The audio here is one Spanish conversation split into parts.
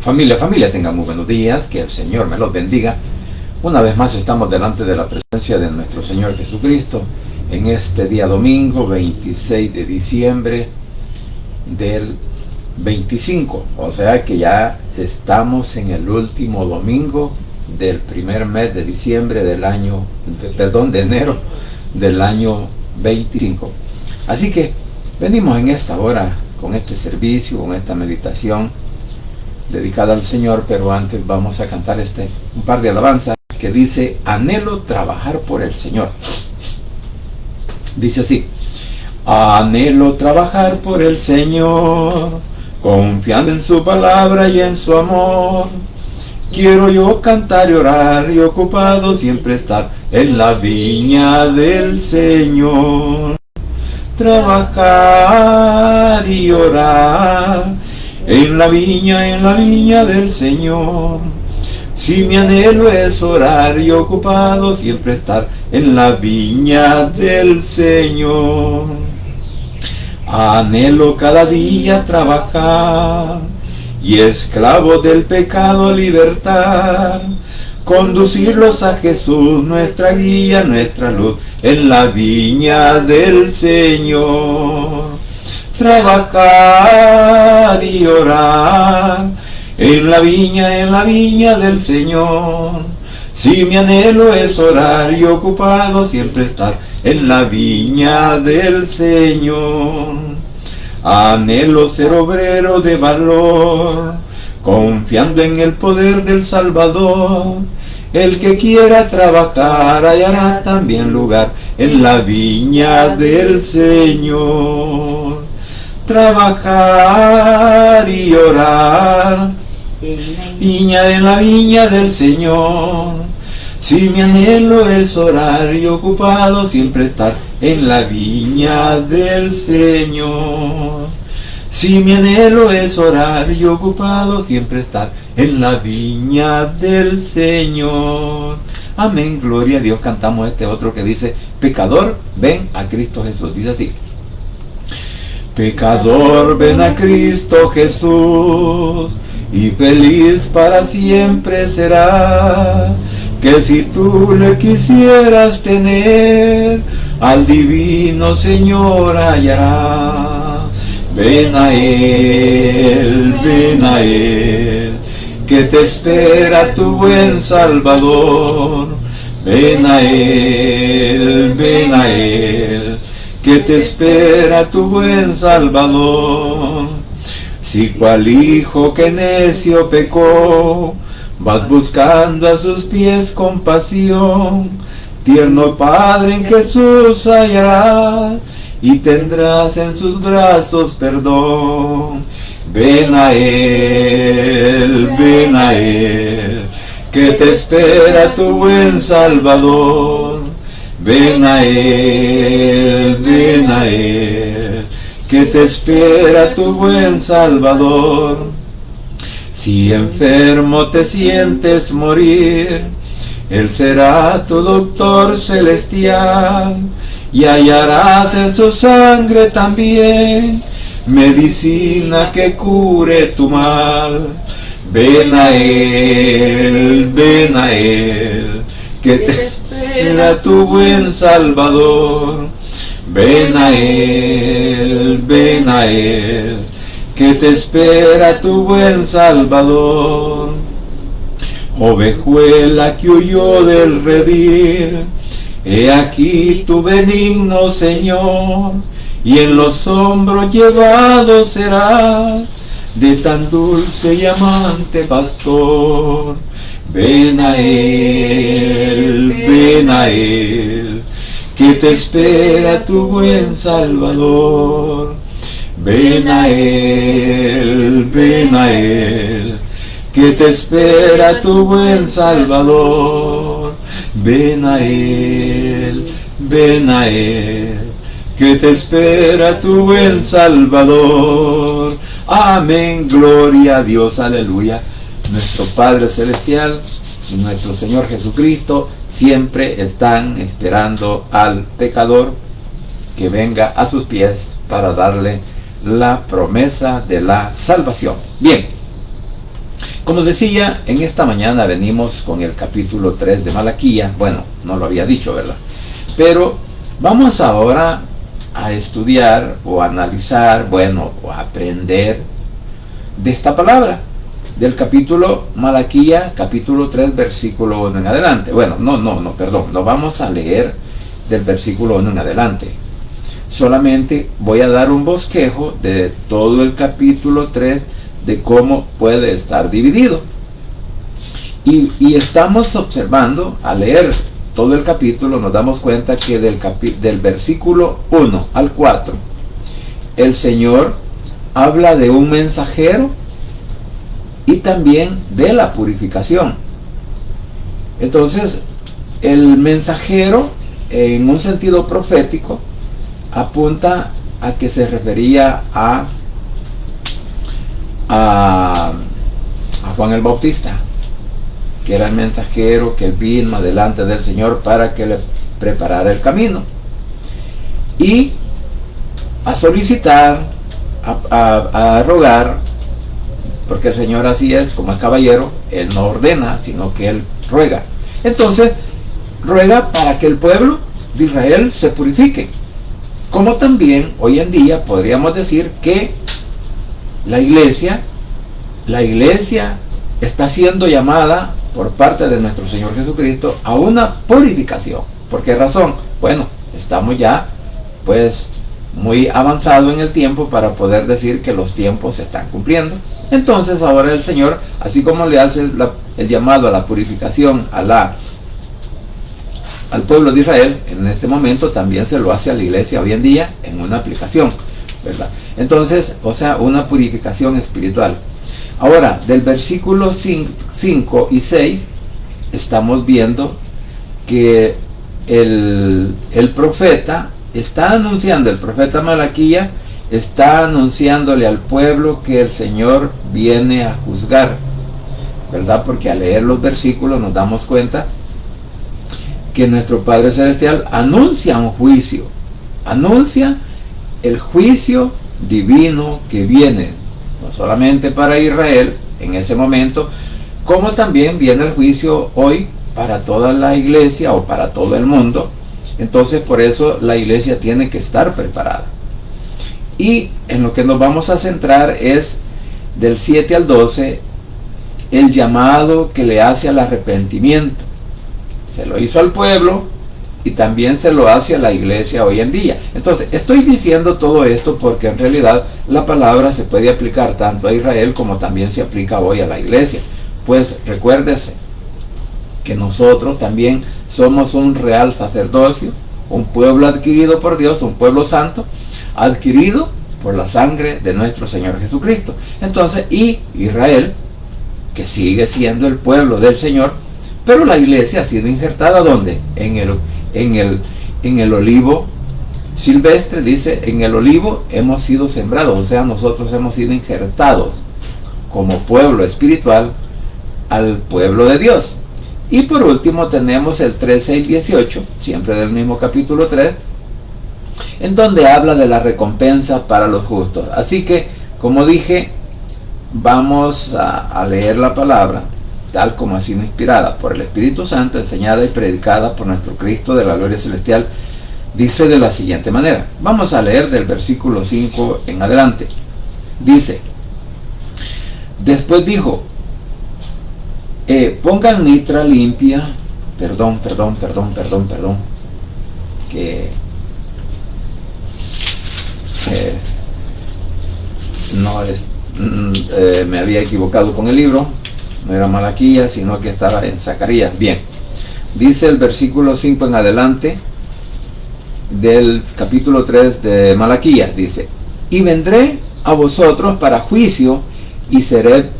Familia, tengan muy buenos días, que el Señor me los bendiga. Una vez más estamos delante de la presencia de nuestro Señor Jesucristo en este día domingo 26 de diciembre del 25, o sea que ya estamos en el último domingo del primer mes de diciembre del año, de enero del año 25. Así que venimos en esta hora con este servicio, con esta meditación dedicada al Señor, pero antes vamos a cantar un par de alabanzas que dice: anhelo trabajar por el Señor. Dice así: anhelo trabajar por el Señor, confiando en su palabra y en su amor. Quiero yo cantar y orar y ocupado siempre estar en la viña del Señor. Trabajar y orar en la viña del Señor. Si mi anhelo es orar y ocupado siempre estar en la viña del Señor. Anhelo cada día trabajar y esclavo del pecado libertad, conducirlos a Jesús, nuestra guía, nuestra luz, en la viña del Señor. Trabajar y orar en la viña del Señor. Si mi anhelo es orar y ocupado siempre estar en la viña del Señor. Anhelo ser obrero de valor, confiando en el poder del Salvador. El que quiera trabajar hallará también lugar en la viña del Señor. Trabajar y orar en la viña del Señor. Si mi anhelo es orar y ocupado siempre estar en la viña del Señor. Si mi anhelo es orar y ocupado siempre estar en la viña del Señor. Amén, gloria a Dios. Cantamos este otro que dice: pecador, ven a Cristo Jesús. Dice así: pecador, ven a Cristo Jesús, y feliz para siempre será. Que si tú le quisieras tener, al divino Señor hallará. Ven a Él, que te espera tu buen Salvador. Ven a Él, que te espera tu buen Salvador. Si cual hijo que necio pecó, vas buscando a sus pies compasión, tierno Padre en Jesús hallarás, y tendrás en sus brazos perdón. Ven a Él, que te espera tu buen Salvador. Ven a Él, que te espera tu buen Salvador. Si enfermo te sientes morir, Él será tu doctor celestial, y hallarás en su sangre también medicina que cure tu mal. Ven a Él, que te espera tu buen Salvador. Ven a Él, que te espera tu buen Salvador. Ovejuela que huyó del redil, he aquí tu benigno Señor, y en los hombros llevado serás de tan dulce y amante pastor. Ven a Él, que te espera tu buen Salvador. Ven a Él, que te espera tu buen Salvador. Ven a Él, que te espera tu buen Salvador. Amén, gloria a Dios, aleluya. Nuestro Padre Celestial y nuestro Señor Jesucristo siempre están esperando al pecador que venga a sus pies para darle la promesa de la salvación. Bien, Como decía, en esta mañana venimos con el capítulo 3 de Malaquía. Bueno, no lo había dicho, ¿verdad? Pero vamos ahora a estudiar o a analizar, bueno, o a aprender de esta palabra, del capítulo Malaquía, capítulo 3, versículo 1 en adelante. Bueno, perdón, no vamos a leer del versículo 1 en adelante. Solamente voy a dar un bosquejo de todo el capítulo 3, de cómo puede estar dividido. Y estamos observando, al leer todo el capítulo, nos damos cuenta que del versículo 1 al 4, el Señor habla de un mensajero y también de la purificación. Entonces, el mensajero, en un sentido profético, apunta a que se refería a Juan el Bautista, que era el mensajero que vino delante del Señor para que le preparara el camino, y a solicitar, a rogar, porque el Señor así es, como es caballero, Él no ordena, sino que Él ruega. Entonces, ruega para que el pueblo de Israel se purifique. Como también hoy en día podríamos decir que la iglesia está siendo llamada por parte de nuestro Señor Jesucristo a una purificación. ¿Por qué razón? Bueno, estamos ya pues muy avanzado en el tiempo para poder decir que los tiempos se están cumpliendo. Entonces ahora el Señor, así como le hace el llamado a la purificación al pueblo de Israel, en este momento también se lo hace a la iglesia hoy en día en una aplicación, ¿verdad? Entonces, o sea, una purificación espiritual. Ahora, del versículo 5 y 6, estamos viendo que el profeta está anunciando, el profeta Malaquía está anunciándole al pueblo que el Señor viene a juzgar, ¿verdad? Porque al leer los versículos nos damos cuenta que nuestro Padre Celestial anuncia un juicio, anuncia el juicio divino que viene, no solamente para Israel en ese momento, como también viene el juicio hoy para toda la iglesia o para todo el mundo. Entonces, por eso la iglesia tiene que estar preparada. Y en lo que nos vamos a centrar es del 7 al 12, el llamado que le hace al arrepentimiento. Se lo hizo al pueblo y también se lo hace a la iglesia hoy en día. Entonces, estoy diciendo todo esto porque en realidad la palabra se puede aplicar tanto a Israel como también se aplica hoy a la iglesia. Pues recuérdese que nosotros también somos un real sacerdocio, un pueblo adquirido por Dios, un pueblo santo, adquirido por la sangre de nuestro Señor Jesucristo. Entonces, y Israel, que sigue siendo el pueblo del Señor, pero la iglesia ha sido injertada ¿dónde? En el olivo silvestre, dice, en el olivo hemos sido sembrados, o sea, nosotros hemos sido injertados como pueblo espiritual al pueblo de Dios. Y por último tenemos el 13 y 18, siempre del mismo capítulo 3, en donde habla de la recompensa para los justos. Así que, como dije, vamos a leer la palabra tal como ha sido inspirada por el Espíritu Santo, enseñada y predicada por nuestro Cristo de la gloria celestial. Dice de la siguiente manera. Vamos a leer del versículo 5 en adelante. Dice: después dijo, pongan mitra limpia, me había equivocado con el libro, no era Malaquía, sino que estaba en Zacarías. Bien, dice el versículo 5 en adelante del capítulo 3 de Malaquía, dice: y vendré a vosotros para juicio y seré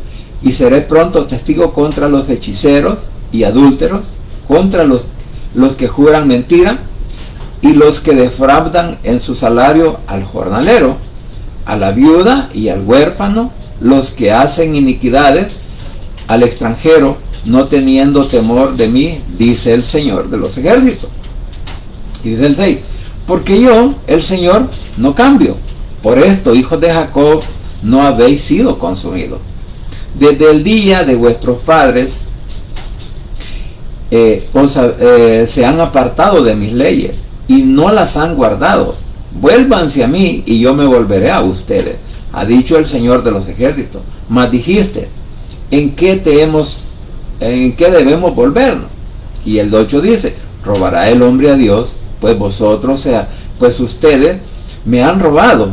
pronto testigo contra los hechiceros y adúlteros, contra los que juran mentira y los que defraudan en su salario al jornalero, a la viuda y al huérfano, los que hacen iniquidades, al extranjero, no teniendo temor de mí, dice el Señor de los ejércitos. Y dice el 6, porque yo, el Señor, no cambio. Por esto, hijos de Jacob, no habéis sido consumidos. Desde el día de vuestros padres se han apartado de mis leyes y no las han guardado. Vuélvanse a mí y yo me volveré a ustedes, ha dicho el Señor de los ejércitos. Mas dijiste, ¿en qué debemos volvernos? Y el 8 dice, ¿robará el hombre a Dios? Pues pues ustedes me han robado.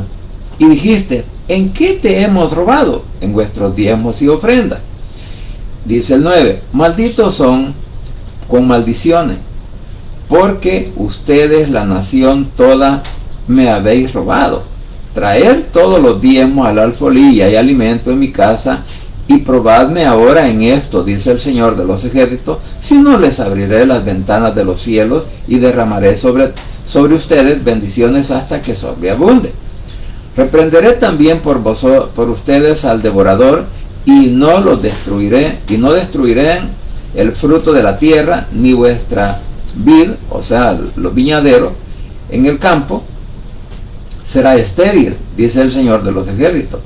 Y dijiste, ¿en qué te hemos robado? En vuestros diezmos y ofrendas. Dice el 9, malditos son con maldiciones, porque ustedes, la nación toda, me habéis robado. Traer todos los diezmos al alfolí y hay alimento en mi casa, y probadme ahora en esto, dice el Señor de los ejércitos, si no les abriré las ventanas de los cielos y derramaré sobre ustedes bendiciones hasta que sobreabunde. Reprenderé también por ustedes al devorador, y no los destruiré, y no destruiré el fruto de la tierra, ni vuestra vid, o sea, los viñaderos en el campo, será estéril, dice el Señor de los ejércitos.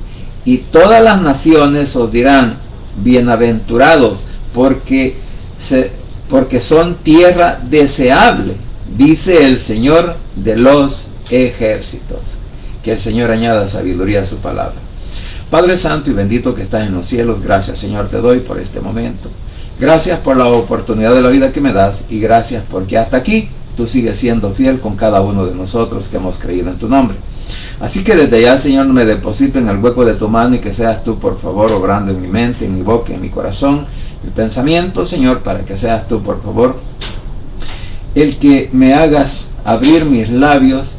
Y todas las naciones os dirán, bienaventurados, porque son tierra deseable, dice el Señor de los ejércitos. Que el Señor añada sabiduría a su palabra. Padre Santo y bendito que estás en los cielos, gracias, Señor, te doy por este momento. Gracias por la oportunidad de la vida que me das, y gracias porque hasta aquí tú sigues siendo fiel con cada uno de nosotros que hemos creído en tu nombre. Así que desde ya, Señor, me deposito en el hueco de tu mano, y que seas tú, por favor, obrando en mi mente, en mi boca, en mi corazón, mi pensamiento, Señor, para que seas tú, por favor, el que me hagas abrir mis labios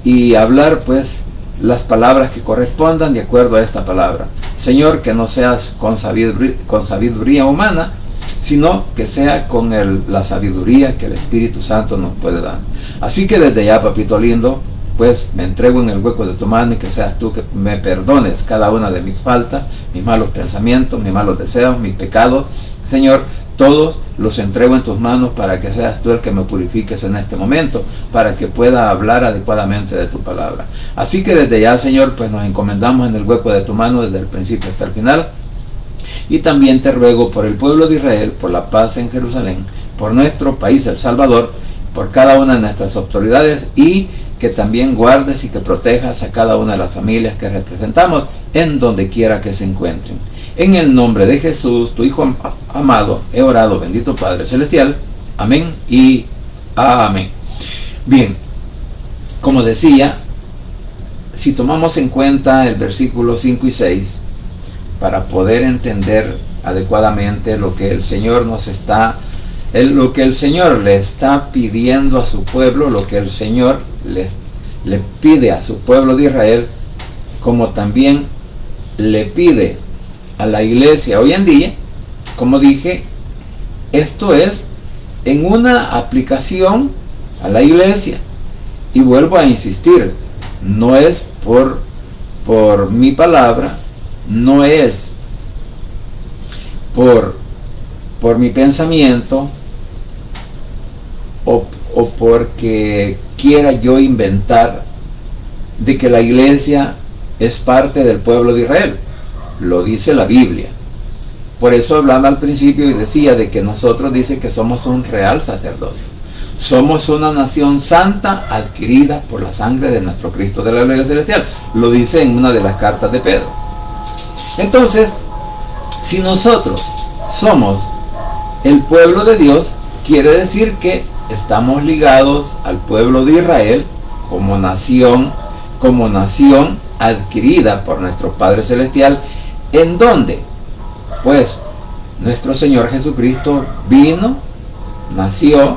y hablar, pues, las palabras que correspondan de acuerdo a esta palabra. Señor, que no seas con sabiduría humana, sino que sea con la sabiduría que el Espíritu Santo nos puede dar. Así que desde ya, papito lindo, pues me entrego en el hueco de tu mano, y que seas tú que me perdones cada una de mis faltas, mis malos pensamientos, mis malos deseos, mis pecados. Señor, todos los entrego en tus manos, para que seas tú el que me purifiques en este momento, para que pueda hablar adecuadamente de tu palabra. Así que desde ya, Señor, pues nos encomendamos en el hueco de tu mano desde el principio hasta el final. Y también te ruego por el pueblo de Israel, por la paz en Jerusalén, por nuestro país, El Salvador, por cada una de nuestras autoridades, y que también guardes y que protejas a cada una de las familias que representamos en donde quiera que se encuentren. En el nombre de Jesús, tu Hijo amado, he orado, bendito Padre Celestial. Amén y amén. Bien, como decía, si tomamos en cuenta el versículo 5 y 6, para poder entender adecuadamente lo que el Señor lo que el Señor le está pidiendo a su pueblo, lo que el Señor le pide a su pueblo de Israel, como también le pide a la iglesia hoy en día, como dije, esto es en una aplicación a la iglesia. Y vuelvo a insistir, no es por mi palabra, no es por mi pensamiento, o porque quiera yo inventar de que la iglesia es parte del pueblo de Israel. Lo dice la Biblia. Por eso hablaba al principio y decía de que nosotros dice que somos un real sacerdocio. Somos una nación santa adquirida por la sangre de nuestro Cristo de la gloria celestial. Lo dice en una de las cartas de Pedro. Entonces, si nosotros somos el pueblo de Dios, quiere decir que estamos ligados al pueblo de Israel como nación adquirida por nuestro Padre Celestial, en donde, pues, nuestro Señor Jesucristo vino, nació,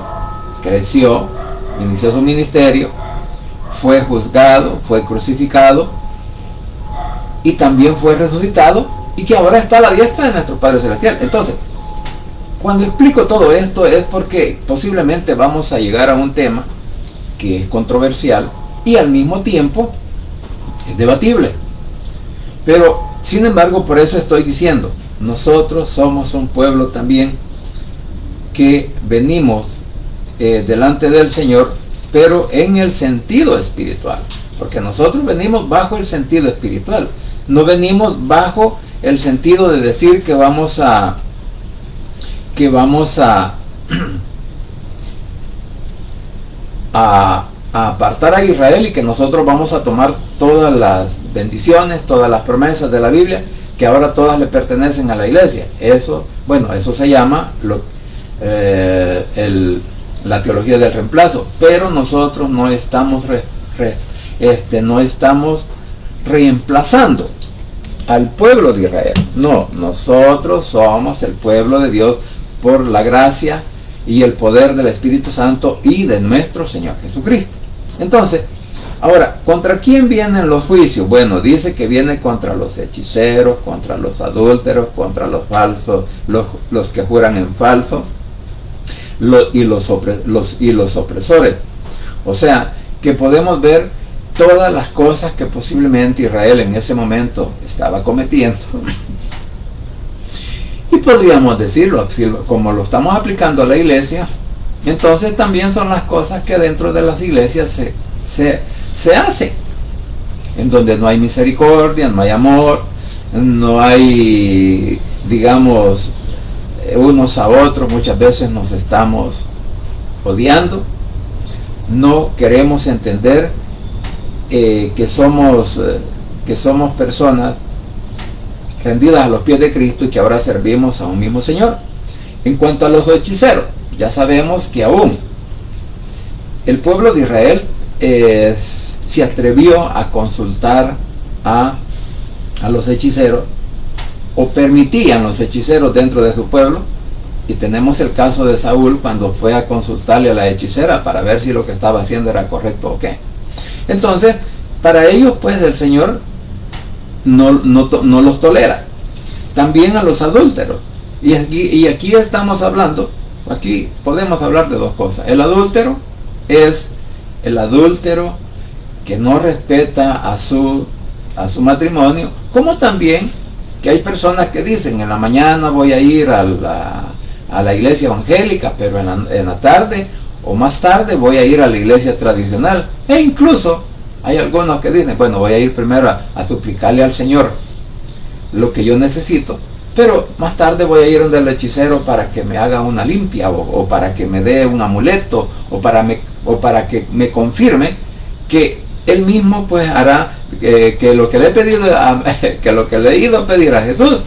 creció, inició su ministerio, fue juzgado, fue crucificado, y también fue resucitado, y que ahora está a la diestra de nuestro Padre Celestial. Entonces, cuando explico todo esto es porque posiblemente vamos a llegar a un tema que es controversial y al mismo tiempo es debatible. Pero, sin embargo, por eso estoy diciendo, nosotros somos un pueblo también que venimos delante del Señor, pero en el sentido espiritual. Porque nosotros venimos bajo el sentido espiritual. No venimos bajo el sentido de decir que vamos a a apartar a Israel y que nosotros vamos a tomar todas las bendiciones, todas las promesas de la Biblia, que ahora todas le pertenecen a la iglesia. Eso se llama la teología del reemplazo, pero nosotros no estamos reemplazando al pueblo de Israel. No, nosotros somos el pueblo de Dios por la gracia y el poder del Espíritu Santo y de nuestro Señor Jesucristo. Entonces, ahora, ¿contra quién vienen los juicios? Bueno, dice que viene contra los hechiceros, contra los adúlteros, contra los falsos, los que juran en falso, y los opresores. O sea, que podemos ver todas las cosas que posiblemente Israel en ese momento estaba cometiendo. Y podríamos decirlo, como lo estamos aplicando a la iglesia, entonces también son las cosas que dentro de las iglesias se hacen, en donde no hay misericordia, no hay amor, no hay, digamos, unos a otros, muchas veces nos estamos odiando, no queremos entender que somos personas rendidas a los pies de Cristo y que ahora servimos a un mismo Señor. En cuanto a los hechiceros, ya sabemos que aún el pueblo de Israel se atrevió a consultar a los hechiceros, o permitían los hechiceros dentro de su pueblo, y tenemos el caso de Saúl cuando fue a consultarle a la hechicera para ver si lo que estaba haciendo era correcto o qué. Entonces, para ellos pues el Señor no los tolera. También a los adúlteros. Y aquí estamos hablando, aquí podemos hablar de dos cosas. El adúltero es el adúltero que no respeta a su matrimonio, como también que hay personas que dicen: en la mañana voy a ir a la iglesia evangélica, pero en la tarde o más tarde voy a ir a la iglesia tradicional. E incluso hay algunos que dicen: bueno, voy a ir primero a suplicarle al Señor lo que yo necesito, pero más tarde voy a ir donde el hechicero para que me haga una limpia, o para que me dé un amuleto, o para que me confirme que él mismo pues hará que lo que le he pedido que lo que le he ido a pedir a Jesús,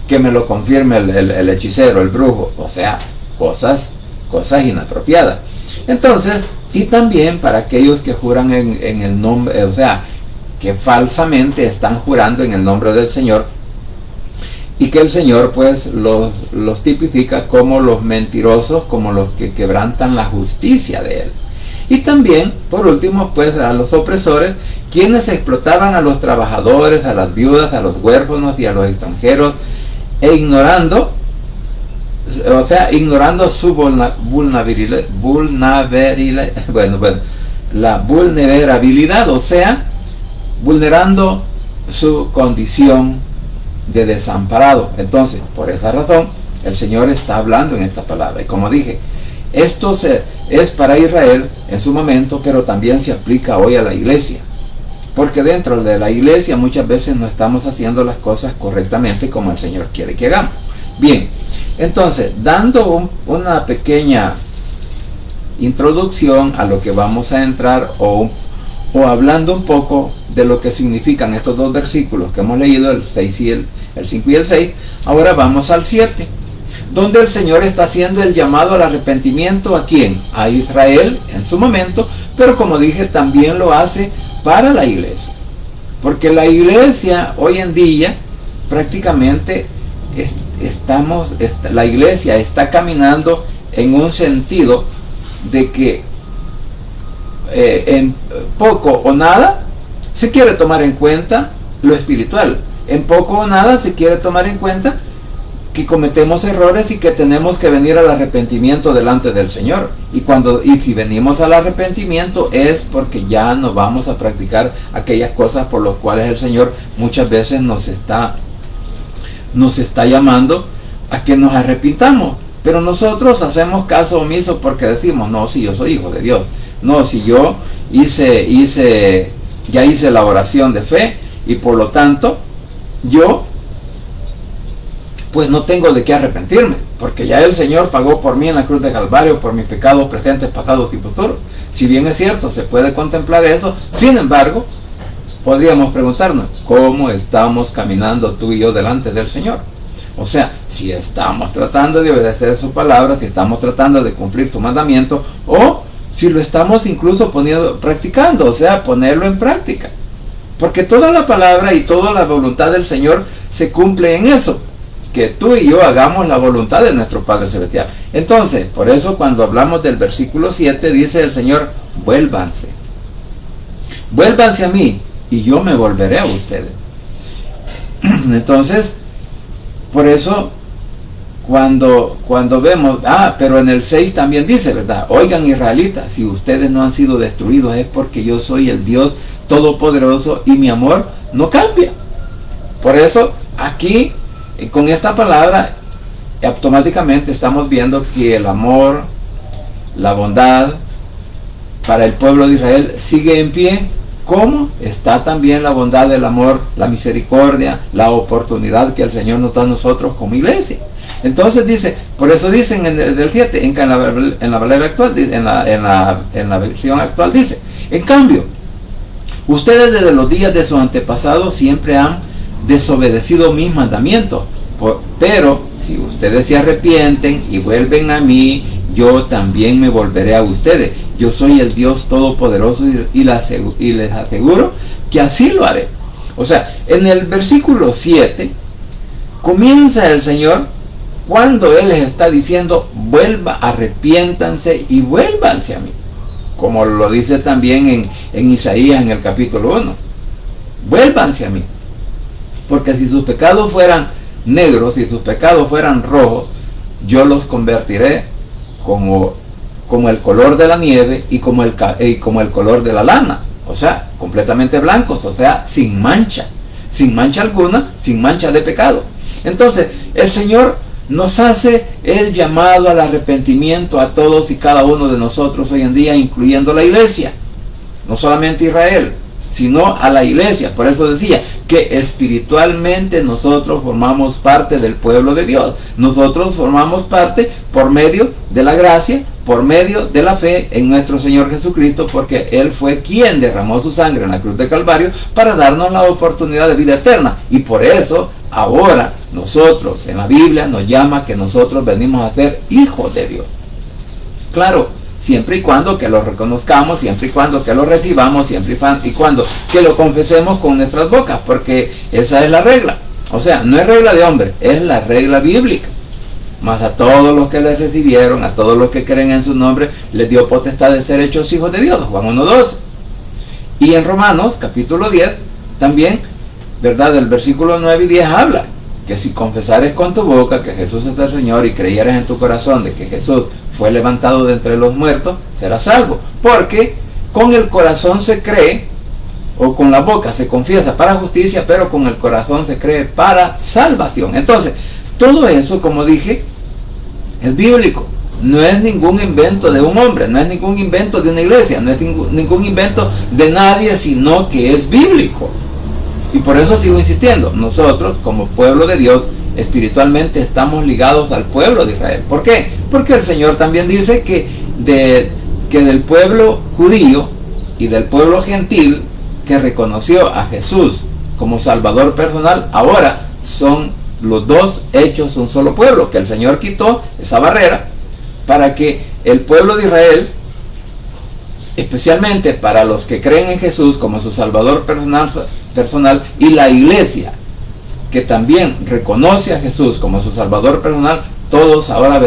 que me lo confirme el hechicero, el brujo. O sea, cosas inapropiadas. Entonces, y también para aquellos que juran en el nombre, o sea, que falsamente están jurando en el nombre del Señor, y que el Señor pues los tipifica como los mentirosos, como los que quebrantan la justicia de Él. Y también, por último, pues a los opresores, quienes explotaban a los trabajadores, a las viudas, a los huérfanos y a los extranjeros, e ignorando su vulnerabilidad, o sea, vulnerando su condición de desamparado. Entonces, por esa razón, el Señor está hablando en esta palabra. Y como dije, esto es para Israel en su momento, pero también se aplica hoy a la iglesia. Porque dentro de la iglesia muchas veces no estamos haciendo las cosas correctamente como el Señor quiere que hagamos. Bien, entonces, dando una pequeña introducción a lo que vamos a entrar, o hablando un poco de lo que significan estos dos versículos que hemos leído, el 5 y el 6, ahora vamos al 7, donde el Señor está haciendo el llamado al arrepentimiento. ¿A quién? A Israel en su momento, pero como dije, también lo hace para la iglesia, porque la iglesia hoy en día prácticamente la iglesia está caminando en un sentido de que en poco o nada se quiere tomar en cuenta lo espiritual, en poco o nada se quiere tomar en cuenta que cometemos errores y que tenemos que venir al arrepentimiento delante del Señor. Y si venimos al arrepentimiento es porque ya no vamos a practicar aquellas cosas por las cuales el Señor muchas veces nos está llamando a que nos arrepintamos. Pero nosotros hacemos caso omiso porque decimos: no, si yo soy hijo de Dios, no, si yo ya hice la oración de fe, y por lo tanto yo pues no tengo de qué arrepentirme, porque ya el Señor pagó por mí en la cruz de Calvario por mis pecados presentes, pasados y futuros. Si bien es cierto, se puede contemplar eso, sin embargo, podríamos preguntarnos, ¿cómo estamos caminando tú y yo delante del Señor? O sea, si estamos tratando de obedecer su palabra, si estamos tratando de cumplir su mandamiento, o si lo estamos incluso practicando, o sea, ponerlo en práctica. Porque toda la palabra y toda la voluntad del Señor se cumple en eso, que tú y yo hagamos la voluntad de nuestro Padre Celestial. Entonces, por eso cuando hablamos del versículo 7, dice el Señor, vuélvanse. Vuélvanse a mí y yo me volveré a ustedes. Entonces, por eso, cuando vemos, pero en el 6 también dice, ¿verdad? Oigan, israelitas, si ustedes no han sido destruidos es porque yo soy el Dios Todopoderoso y mi amor no cambia. Por eso, aquí, con esta palabra, automáticamente estamos viendo que el amor, la bondad para el pueblo de Israel sigue en pie. ¿Cómo? Está también la bondad, el amor, la misericordia, la oportunidad que el Señor nos da a nosotros como iglesia. Entonces dice, por eso dicen en el 7, en la Valera actual, en la versión actual dice, en cambio, ustedes desde los días de sus antepasados siempre han desobedecido mis mandamientos, pero si ustedes se arrepienten y vuelven a mí, yo también me volveré a ustedes. Yo soy el Dios Todopoderoso y les aseguro que así lo haré. O sea, en el versículo 7 comienza el Señor cuando Él les está diciendo, arrepiéntanse y vuélvanse a mí. Como lo dice también en Isaías en el capítulo 1. Vuélvanse a mí. Porque si sus pecados fueran negros, si sus pecados fueran rojos, yo los convertiré como el color de la nieve y como el color de la lana, o sea, completamente blancos, o sea, sin mancha alguna, sin mancha de pecado. Entonces, el Señor nos hace el llamado al arrepentimiento a todos y cada uno de nosotros hoy en día, incluyendo la iglesia, no solamente Israel, sino a la iglesia. Por eso decía que espiritualmente nosotros formamos parte del pueblo de Dios. Nosotros formamos parte por medio de la gracia, por medio de la fe en nuestro Señor Jesucristo, porque Él fue quien derramó su sangre en la cruz de Calvario para darnos la oportunidad de vida eterna. Y por eso ahora nosotros en la Biblia nos llama que nosotros venimos a ser hijos de Dios. Claro, siempre y cuando que lo reconozcamos, siempre y cuando que lo recibamos, siempre y cuando que lo confesemos con nuestras bocas, porque esa es la regla. O sea, no es regla de hombre, es la regla bíblica. Mas a todos los que le recibieron, a todos los que creen en su nombre, les dio potestad de ser hechos hijos de Dios. Juan 1:12. Y en Romanos, capítulo 10, también, ¿verdad? Del versículo 9 y 10 habla que si confesares con tu boca que Jesús es el Señor y creyeres en tu corazón de que Jesús fue levantado de entre los muertos, serás salvo. Porque con el corazón se cree, o con la boca se confiesa para justicia, pero con el corazón se cree para salvación. Entonces, todo eso, como dije, es bíblico. No es ningún invento de un hombre, no es ningún invento de una iglesia, no es ningún invento de nadie, sino que es bíblico. Y por eso sigo insistiendo, nosotros como pueblo de Dios, espiritualmente estamos ligados al pueblo de Israel. ¿Por qué? Porque el Señor también dice que del pueblo judío y del pueblo gentil que reconoció a Jesús como Salvador personal, ahora son los dos hechos un solo pueblo, que el Señor quitó esa barrera para que el pueblo de Israel, especialmente para los que creen en Jesús como su Salvador personal, y la iglesia que también reconoce a Jesús como su Salvador personal, todos ahora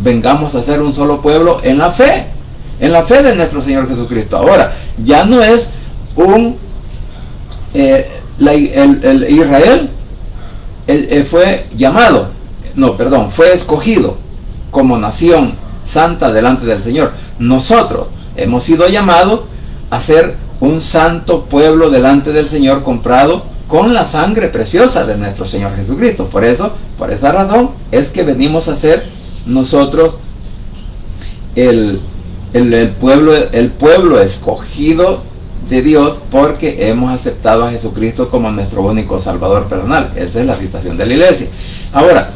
vengamos a ser un solo pueblo en la fe de nuestro Señor Jesucristo. Ahora, ya no es Israel fue fue escogido como nación santa delante del Señor. Nosotros hemos sido llamados a ser un santo pueblo delante del Señor, comprado con la sangre preciosa de nuestro Señor Jesucristo. Por esa razón es que venimos a ser nosotros el pueblo escogido de Dios porque hemos aceptado a Jesucristo como nuestro único Salvador personal. Esa es la situación de la iglesia. Ahora,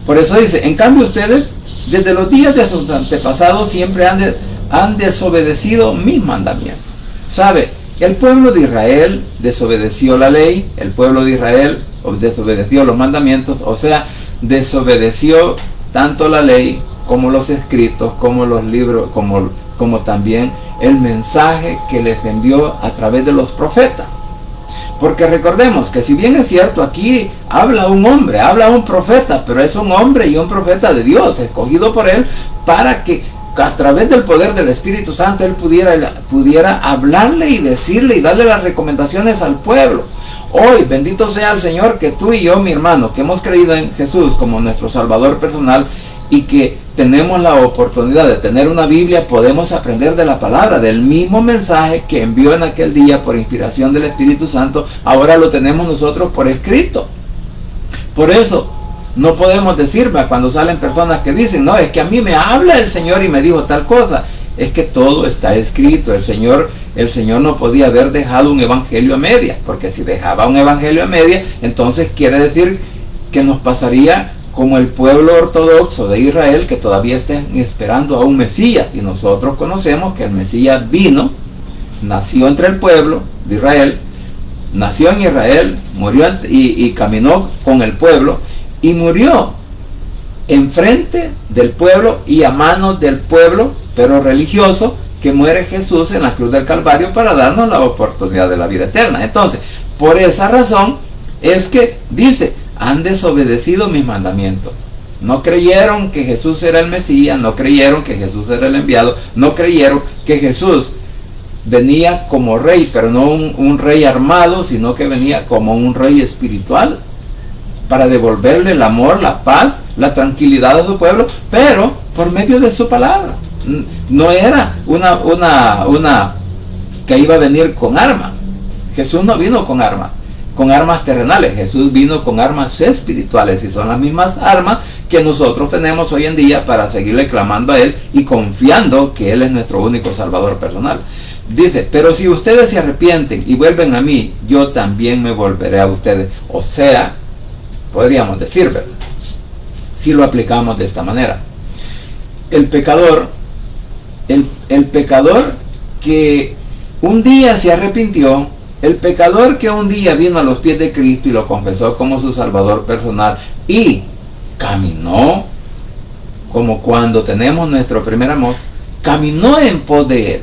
por eso dice, en cambio ustedes, desde los días de sus antepasados, siempre han desobedecido mis mandamientos. ¿Sabe? El pueblo de Israel desobedeció la ley, el pueblo de Israel desobedeció los mandamientos, o sea, desobedeció tanto la ley como los escritos, como los libros, como también el mensaje que les envió a través de los profetas. Porque recordemos que si bien es cierto, aquí habla un hombre, habla un profeta, pero es un hombre y un profeta de Dios, escogido por él, para que a través del poder del Espíritu Santo él pudiera hablarle y decirle y darle las recomendaciones al pueblo. Hoy, bendito sea el Señor, que tú y yo, mi hermano, que hemos creído en Jesús como nuestro Salvador personal y que tenemos la oportunidad de tener una Biblia, podemos aprender de la palabra, del mismo mensaje que envió en aquel día por inspiración del Espíritu Santo. Ahora lo tenemos nosotros por escrito. Por eso no podemos decirme cuando salen personas que dicen, no, es que a mí me habla el Señor y me dijo tal cosa. Es que todo está escrito. El Señor no podía haber dejado un evangelio a media, porque si dejaba un evangelio a media, entonces quiere decir que nos pasaría como el pueblo ortodoxo de Israel, que todavía están esperando a un Mesías, y nosotros conocemos que el Mesías vino, nació entre el pueblo de Israel, nació en Israel, murió y caminó con el pueblo, y murió enfrente del pueblo y a manos del pueblo, pero religioso, que muere Jesús en la cruz del Calvario para darnos la oportunidad de la vida eterna. Entonces, por esa razón es que dice, han desobedecido mis mandamientos. No creyeron que Jesús era el Mesías, no creyeron que Jesús era el enviado, no creyeron que Jesús venía como rey, pero no un rey armado, sino que venía como un rey espiritual, para devolverle el amor, la paz, la tranquilidad a su pueblo, pero por medio de su palabra. No era una que iba a venir con armas. Jesús no vino con armas terrenales. Jesús vino con armas espirituales, y son las mismas armas que nosotros tenemos hoy en día para seguirle clamando a Él y confiando que Él es nuestro único Salvador personal. Dice, pero si ustedes se arrepienten y vuelven a mí, yo también me volveré a ustedes. O sea, podríamos decir, ¿verdad? Si lo aplicamos de esta manera, el pecador que un día se arrepintió, el pecador que un día vino a los pies de Cristo y lo confesó como su Salvador personal y caminó como cuando tenemos nuestro primer amor, caminó en pos de Él,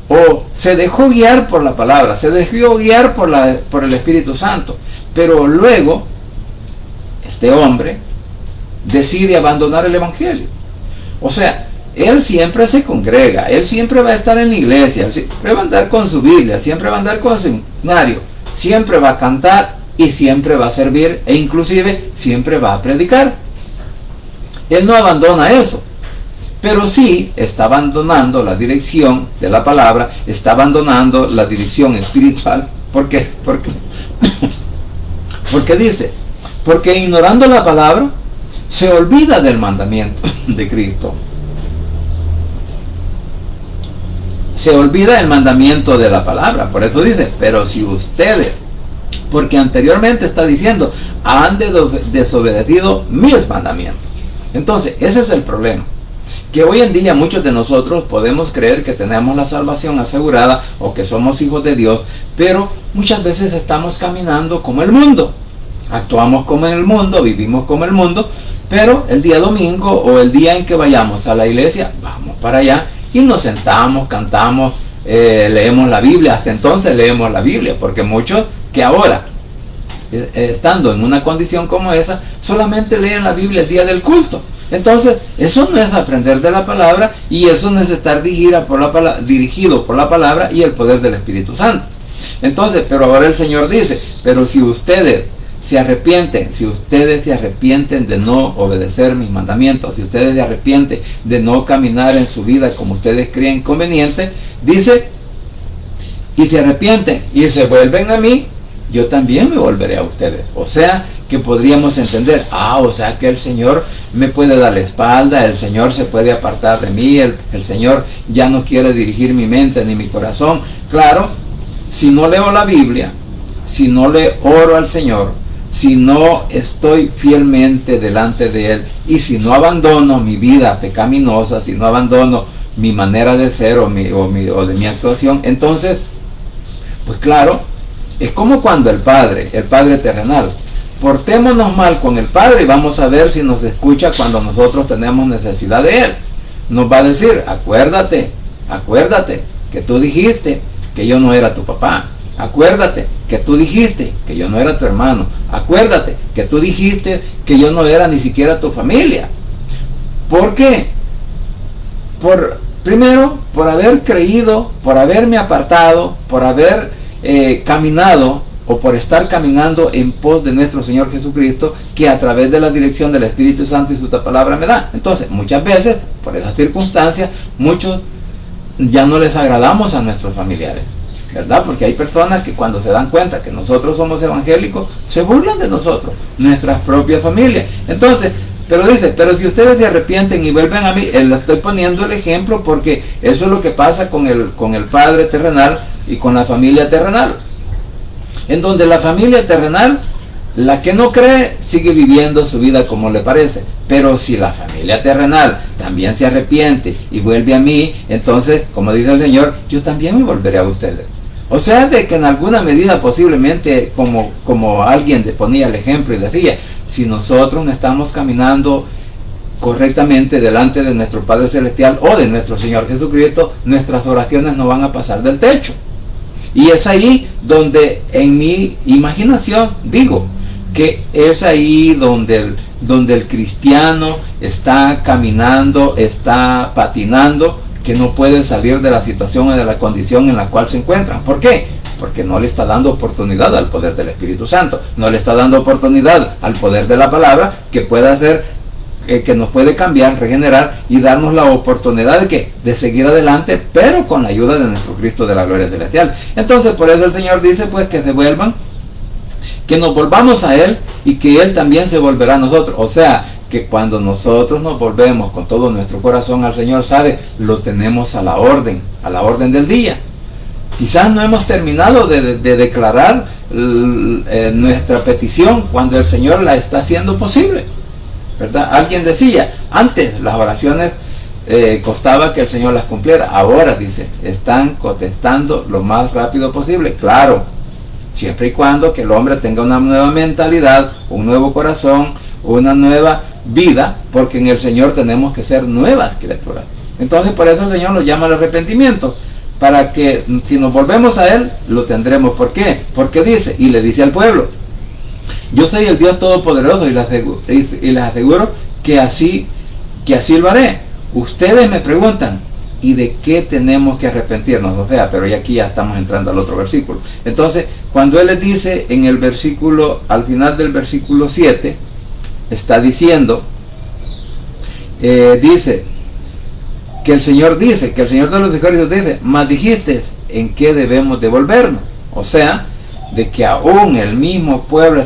o se dejó guiar por la palabra, se dejó guiar por el Espíritu Santo, pero luego este hombre decide abandonar el Evangelio. O sea, él siempre se congrega, él siempre va a estar en la iglesia, él siempre va a andar con su Biblia, siempre va a andar con su himnario, siempre va a cantar y siempre va a servir, e inclusive siempre va a predicar. Él no abandona eso, pero sí está abandonando la dirección de la palabra, está abandonando la dirección espiritual. ¿Por qué? Porque dice, porque ignorando la palabra se olvida del mandamiento de Cristo. Se olvida el mandamiento de la palabra. Por eso dice, pero si ustedes, porque anteriormente está diciendo, han desobedecido mis mandamientos. Entonces, ese es el problema. Que hoy en día muchos de nosotros podemos creer que tenemos la salvación asegurada o que somos hijos de Dios, pero muchas veces estamos caminando como el mundo. Actuamos como el mundo, vivimos como el mundo, pero el día domingo o el día en que vayamos a la iglesia, vamos para allá y nos sentamos, cantamos, leemos la Biblia. Hasta entonces leemos la Biblia, porque muchos que ahora, estando en una condición como esa, solamente leen la Biblia el día del culto. Entonces, eso no es aprender de la palabra, y eso no es estar dirigido por la palabra y el poder del Espíritu Santo. Entonces, pero ahora el Señor dice, pero si ustedes se arrepienten de no obedecer mis mandamientos, si ustedes se arrepienten de no caminar en su vida como ustedes creen conveniente, dice, y se arrepienten y se vuelven a mí, yo también me volveré a ustedes. O sea, que podríamos entender, o sea que el Señor me puede dar la espalda, el Señor se puede apartar de mí, el Señor ya no quiere dirigir mi mente ni mi corazón. Claro, si no leo la Biblia, si no le oro al Señor, si no estoy fielmente delante de Él, y si no abandono mi vida pecaminosa, si no abandono mi manera de ser o de mi actuación, entonces, pues claro, es como cuando el Padre terrenal, portémonos mal con el Padre y vamos a ver si nos escucha cuando nosotros tenemos necesidad de Él. Nos va a decir, acuérdate que tú dijiste que yo no era tu papá. Acuérdate que tú dijiste que yo no era tu hermano. Acuérdate que tú dijiste que yo no era ni siquiera tu familia. ¿Por qué? Primero, por haber creído, por haberme apartado, por haber caminado o por estar caminando en pos de nuestro Señor Jesucristo, que a través de la dirección del Espíritu Santo y su palabra me da. Entonces, muchas veces, por esas circunstancias, muchos ya no les agradamos a nuestros familiares, ¿verdad? Porque hay personas que cuando se dan cuenta que nosotros somos evangélicos, se burlan de nosotros, nuestras propias familias. Entonces, pero dice, pero si ustedes se arrepienten y vuelven a mí, le estoy poniendo el ejemplo porque eso es lo que pasa con el Padre terrenal y con la familia terrenal. En donde la familia terrenal, la que no cree, sigue viviendo su vida como le parece. Pero si la familia terrenal también se arrepiente y vuelve a mí, entonces, como dice el Señor, yo también me volveré a ustedes. O sea, de que en alguna medida posiblemente, como alguien ponía el ejemplo y decía, si nosotros no estamos caminando correctamente delante de nuestro Padre Celestial o de nuestro Señor Jesucristo, nuestras oraciones no van a pasar del techo. Y es ahí donde en mi imaginación digo que es ahí donde el cristiano está caminando, está patinando, que no puede salir de la situación o de la condición en la cual se encuentran. ¿Por qué? Porque no le está dando oportunidad al poder del Espíritu Santo, no le está dando oportunidad al poder de la palabra, que puede hacer, que nos puede cambiar, regenerar y darnos la oportunidad de seguir adelante, pero con la ayuda de nuestro Cristo de la gloria celestial. Entonces, por eso el Señor dice pues que se vuelvan, que nos volvamos a Él y que Él también se volverá a nosotros. O sea, que cuando nosotros nos volvemos con todo nuestro corazón al Señor, ¿sabe? Lo tenemos a la orden del día. Quizás no hemos terminado de declarar nuestra petición cuando el Señor la está haciendo posible, ¿verdad? Alguien decía, antes las oraciones costaba que el Señor las cumpliera. Ahora, dice, están contestando lo más rápido posible. Claro, siempre y cuando que el hombre tenga una nueva mentalidad, un nuevo corazón, una nueva vida, porque en el Señor tenemos que ser nuevas criaturas. Entonces, por eso el Señor nos llama al arrepentimiento, para que si nos volvemos a Él, lo tendremos. ¿Por qué? Porque dice, y le dice al pueblo, yo soy el Dios Todopoderoso y les aseguro que así lo haré. Ustedes me preguntan, ¿y de qué tenemos que arrepentirnos? O sea, pero aquí ya estamos entrando al otro versículo. Entonces, cuando Él les dice en el versículo, al final del versículo 7, está diciendo, dice, que el Señor de los ejércitos dice, mas dijiste, ¿en qué debemos devolvernos? O sea, de que aún el mismo pueblo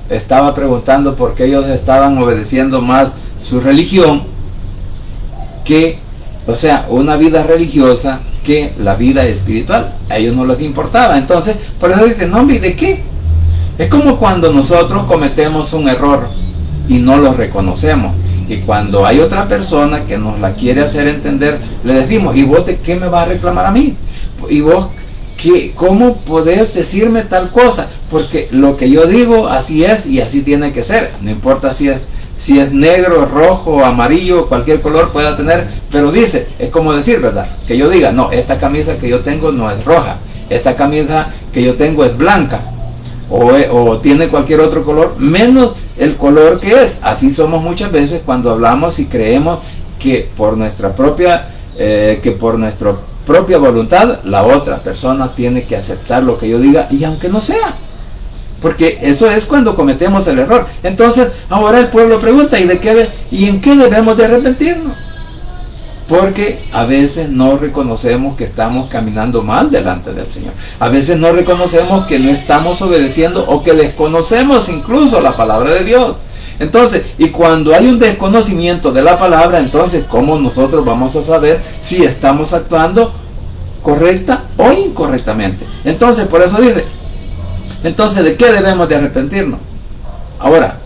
estaba preguntando por qué ellos estaban obedeciendo más su religión que, o sea, una vida religiosa que la vida espiritual. A ellos no les importaba. Entonces, por eso dicen, no, ¿de qué? Es como cuando nosotros cometemos un error y no lo reconocemos. Y cuando hay otra persona que nos la quiere hacer entender, le decimos, ¿y vos de qué me vas a reclamar a mí? ¿Y vos cómo podés decirme tal cosa? Porque lo que yo digo así es y así tiene que ser. No importa si es negro, rojo, amarillo, cualquier color pueda tener, pero dice, es como decir, ¿verdad? Que yo diga, no, esta camisa que yo tengo no es roja, esta camisa que yo tengo es blanca, o tiene cualquier otro color, menos el color que es. Así somos muchas veces cuando hablamos y creemos que por nuestra propia voluntad la otra persona tiene que aceptar lo que yo diga, y aunque no sea, porque eso es cuando cometemos el error. Entonces ahora el pueblo pregunta, ¿y en qué debemos de arrepentirnos? Porque a veces no reconocemos que estamos caminando mal delante del Señor. A veces no reconocemos que no estamos obedeciendo o que desconocemos incluso la palabra de Dios. Entonces, y cuando hay un desconocimiento de la palabra, entonces, ¿cómo nosotros vamos a saber si estamos actuando correcta o incorrectamente? Entonces, por eso dice, entonces, ¿de qué debemos de arrepentirnos? Ahora,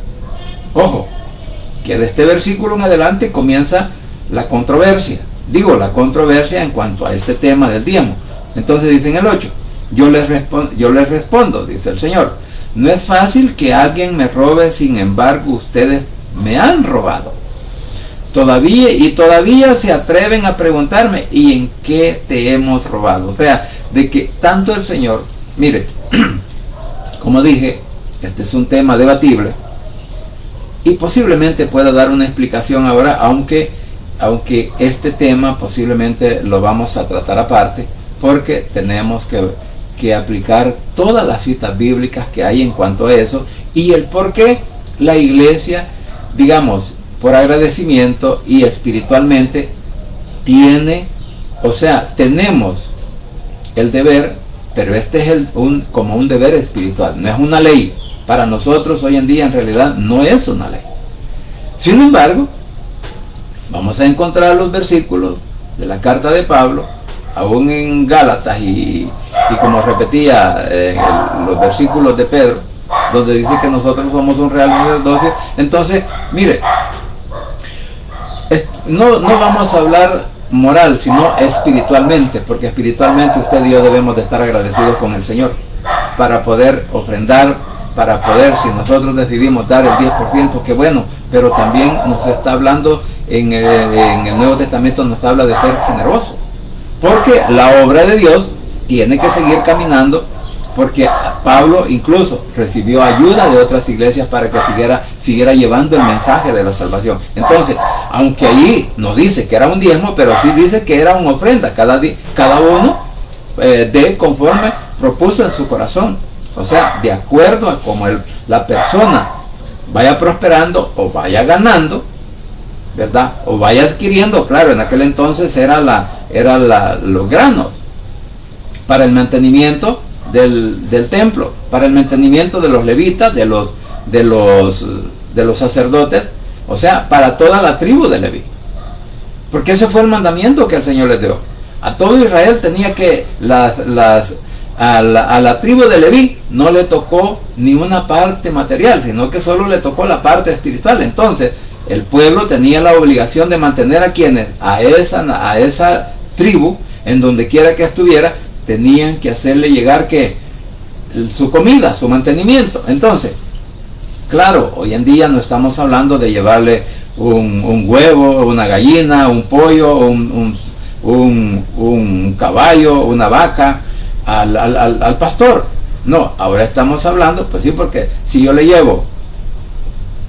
ojo, que de este versículo en adelante comienza la controversia. Digo, la controversia en cuanto a este tema del diezmo. Entonces dice en el 8, yo les respondo, dice el Señor, no es fácil que alguien me robe, sin embargo ustedes me han robado. Todavía se atreven a preguntarme, ¿y en qué te hemos robado? O sea, de que tanto el Señor, mire, como dije, este es un tema debatible y posiblemente pueda dar una explicación ahora, aunque este tema posiblemente lo vamos a tratar aparte, porque tenemos que aplicar todas las citas bíblicas que hay en cuanto a eso y el por qué la iglesia, digamos, por agradecimiento y espiritualmente tenemos el deber, pero este es como un deber espiritual, no es una ley. Para nosotros hoy en día en realidad no es una ley. Sin embargo, vamos a encontrar los versículos de la carta de Pablo, aún en Gálatas y como repetía los versículos de Pedro, donde dice que nosotros somos un real sacerdocio. Entonces, mire, no vamos a hablar moral, sino espiritualmente, porque espiritualmente usted y yo debemos de estar agradecidos con el Señor para poder ofrendar, para poder, si nosotros decidimos dar el 10%, que bueno, pero también nos está hablando en el Nuevo Testamento, nos habla de ser generoso, porque la obra de Dios tiene que seguir caminando, porque Pablo incluso recibió ayuda de otras iglesias para que siguiera llevando el mensaje de la salvación. Entonces, aunque ahí no dice que era un diezmo, pero sí dice que era una ofrenda, cada uno de conforme propuso en su corazón. O sea, de acuerdo a cómo la persona vaya prosperando o vaya ganando, ¿verdad? O vaya adquiriendo. Claro, en aquel entonces eran los granos para el mantenimiento del templo, para el mantenimiento de los levitas, de los sacerdotes, o sea, para toda la tribu de Leví. Porque ese fue el mandamiento que el Señor les dio. A todo Israel tenía que a la tribu de Leví no le tocó ni una parte material, sino que solo le tocó la parte espiritual. Entonces el pueblo tenía la obligación de mantener a quienes, a esa tribu, en donde quiera que estuviera, tenían que hacerle llegar su comida, su mantenimiento. Entonces, claro, hoy en día no estamos hablando de llevarle un huevo, una gallina, un pollo, un caballo, una vaca al pastor. No, ahora estamos hablando, pues sí, porque si yo le llevo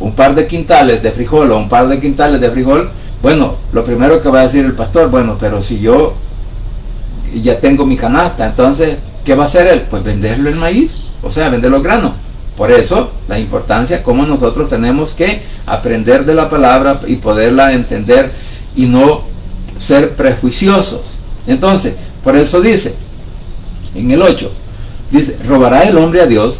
un par de quintales de frijol o un par de quintales de frijol, bueno, lo primero que va a decir el pastor, bueno, pero si yo ya tengo mi canasta, entonces, ¿qué va a hacer él? Pues venderlo el maíz, o sea, vender los granos. Por eso, la importancia, como nosotros tenemos que aprender de la palabra y poderla entender y no ser prejuiciosos. Entonces, por eso dice, en el 8, dice, ¿robará el hombre a Dios?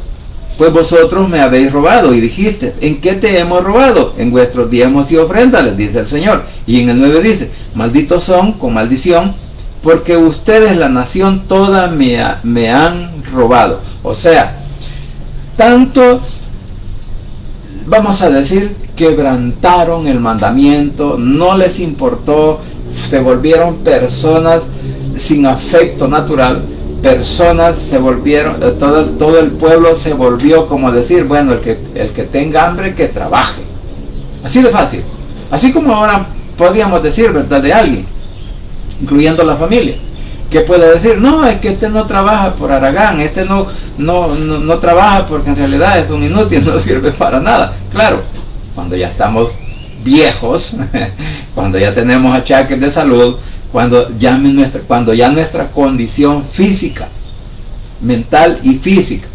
Pues vosotros me habéis robado y dijiste, ¿en qué te hemos robado? En vuestros diezmos y ofrendas, les dice el Señor. Y en el 9 dice, malditos son con maldición, porque ustedes, la nación toda, me han robado. O sea, tanto, vamos a decir, quebrantaron el mandamiento, no les importó, se volvieron personas sin afecto natural, personas se volvieron, todo el pueblo se volvió como decir, bueno, el que tenga hambre, que trabaje. Así de fácil. Así como ahora podríamos decir, ¿verdad?, de alguien, incluyendo la familia, que puede decir, no, es que este no trabaja por haragán, este no trabaja porque en realidad es un inútil, no sirve para nada. Claro, cuando ya estamos viejos, cuando ya tenemos achaques de salud, cuando ya nuestra condición física, mental y física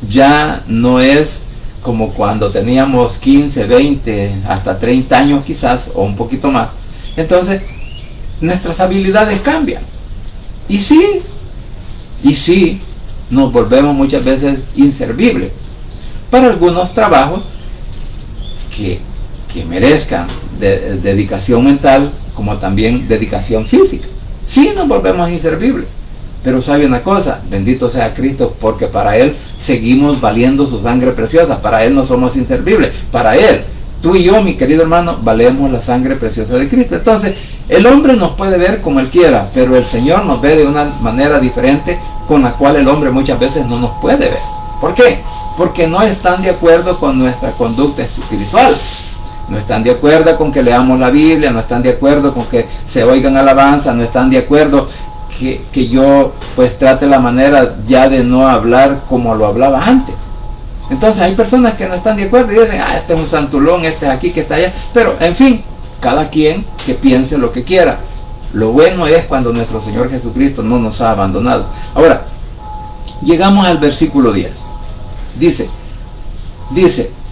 ya no es como cuando teníamos 15, 20, hasta 30 años quizás, o un poquito más. Entonces, nuestras habilidades cambian. Y sí, nos volvemos muchas veces inservibles para algunos trabajos que merezcan dedicación mental como también dedicación física. Sí, nos volvemos inservibles. Pero sabe una cosa, bendito sea Cristo, porque para Él seguimos valiendo su sangre preciosa. Para Él no somos inservibles. Para Él, tú y yo, mi querido hermano, valemos la sangre preciosa de Cristo. Entonces, el hombre nos puede ver como Él quiera, pero el Señor nos ve de una manera diferente con la cual el hombre muchas veces no nos puede ver. ¿Por qué? Porque no están de acuerdo con nuestra conducta espiritual. No están de acuerdo con que leamos la Biblia, no están de acuerdo con que se oigan alabanzas, no están de acuerdo que yo pues trate la manera ya de no hablar como lo hablaba antes. Entonces hay personas que no están de acuerdo y dicen, este es un santulón, este es aquí, que está allá. Pero en fin, cada quien que piense lo que quiera. Lo bueno es cuando nuestro Señor Jesucristo no nos ha abandonado. Ahora, llegamos al versículo 10. Dice,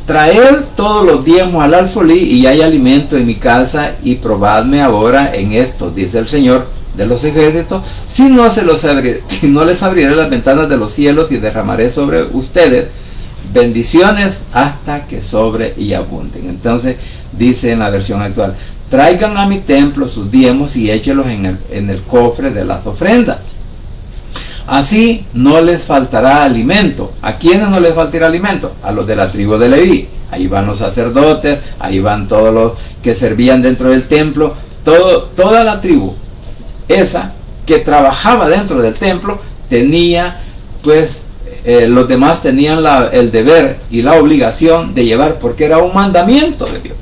traed todos los diezmos al alfolí y hay alimento en mi casa y probadme ahora en esto, dice el Señor de los ejércitos, si no les abriré las ventanas de los cielos y derramaré sobre ustedes bendiciones hasta que sobre y abunden. Entonces dice en la versión actual, traigan a mi templo sus diezmos y échelos en el cofre de las ofrendas. Así no les faltará alimento. ¿A quiénes no les faltará alimento? A los de la tribu de Leví. Ahí van los sacerdotes, ahí van todos los que servían dentro del templo, toda la tribu esa que trabajaba dentro del templo tenía, pues, los demás tenían el deber y la obligación de llevar, porque era un mandamiento de Dios.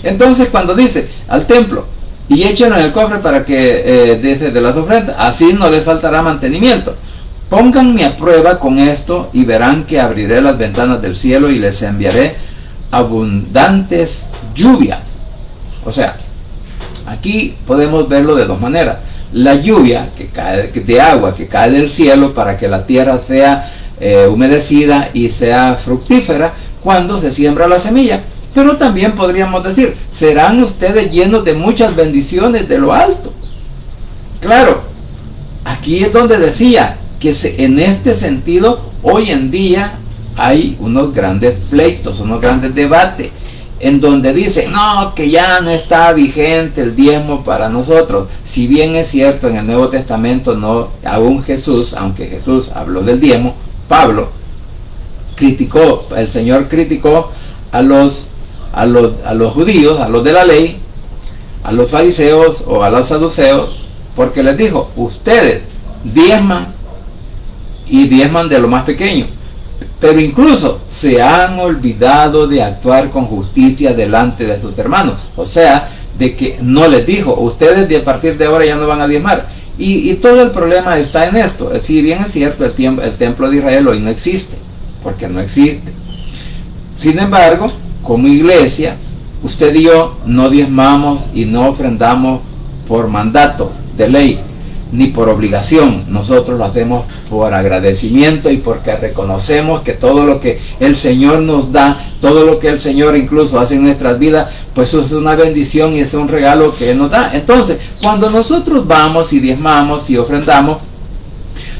Entonces cuando dice al templo y échenlo en el cofre para que dice de las ofrendas, así no les faltará mantenimiento. Pónganme a prueba con esto y verán que abriré las ventanas del cielo y les enviaré abundantes lluvias. O sea, aquí podemos verlo de dos maneras. La lluvia que cae de agua que cae del cielo para que la tierra sea humedecida y sea fructífera cuando se siembra la semilla. Pero también podríamos decir, serán ustedes llenos de muchas bendiciones de lo alto. Claro, aquí es donde decía que en este sentido hoy en día hay unos grandes pleitos, unos grandes debates, en donde dicen, no, que ya no está vigente el diezmo para nosotros. Si bien es cierto, en el Nuevo Testamento no, aún Jesús, aunque Jesús habló del diezmo, Pablo el Señor criticó a los judíos, a los de la ley, a los fariseos o a los saduceos, porque les dijo, ustedes diezman y diezman de lo más pequeño, pero incluso se han olvidado de actuar con justicia delante de sus hermanos. O sea, de que no les dijo, ustedes a partir de ahora ya no van a diezmar. Y todo el problema está en esto. Si bien es cierto, el templo de Israel hoy no existe, porque no existe. Sin embargo, como iglesia, usted y yo no diezmamos y no ofrendamos por mandato de ley, ni por obligación. Nosotros lo hacemos por agradecimiento y porque reconocemos que todo lo que el Señor nos da, todo lo que el Señor incluso hace en nuestras vidas, pues es una bendición y es un regalo que Él nos da. Entonces, cuando nosotros vamos y diezmamos y ofrendamos,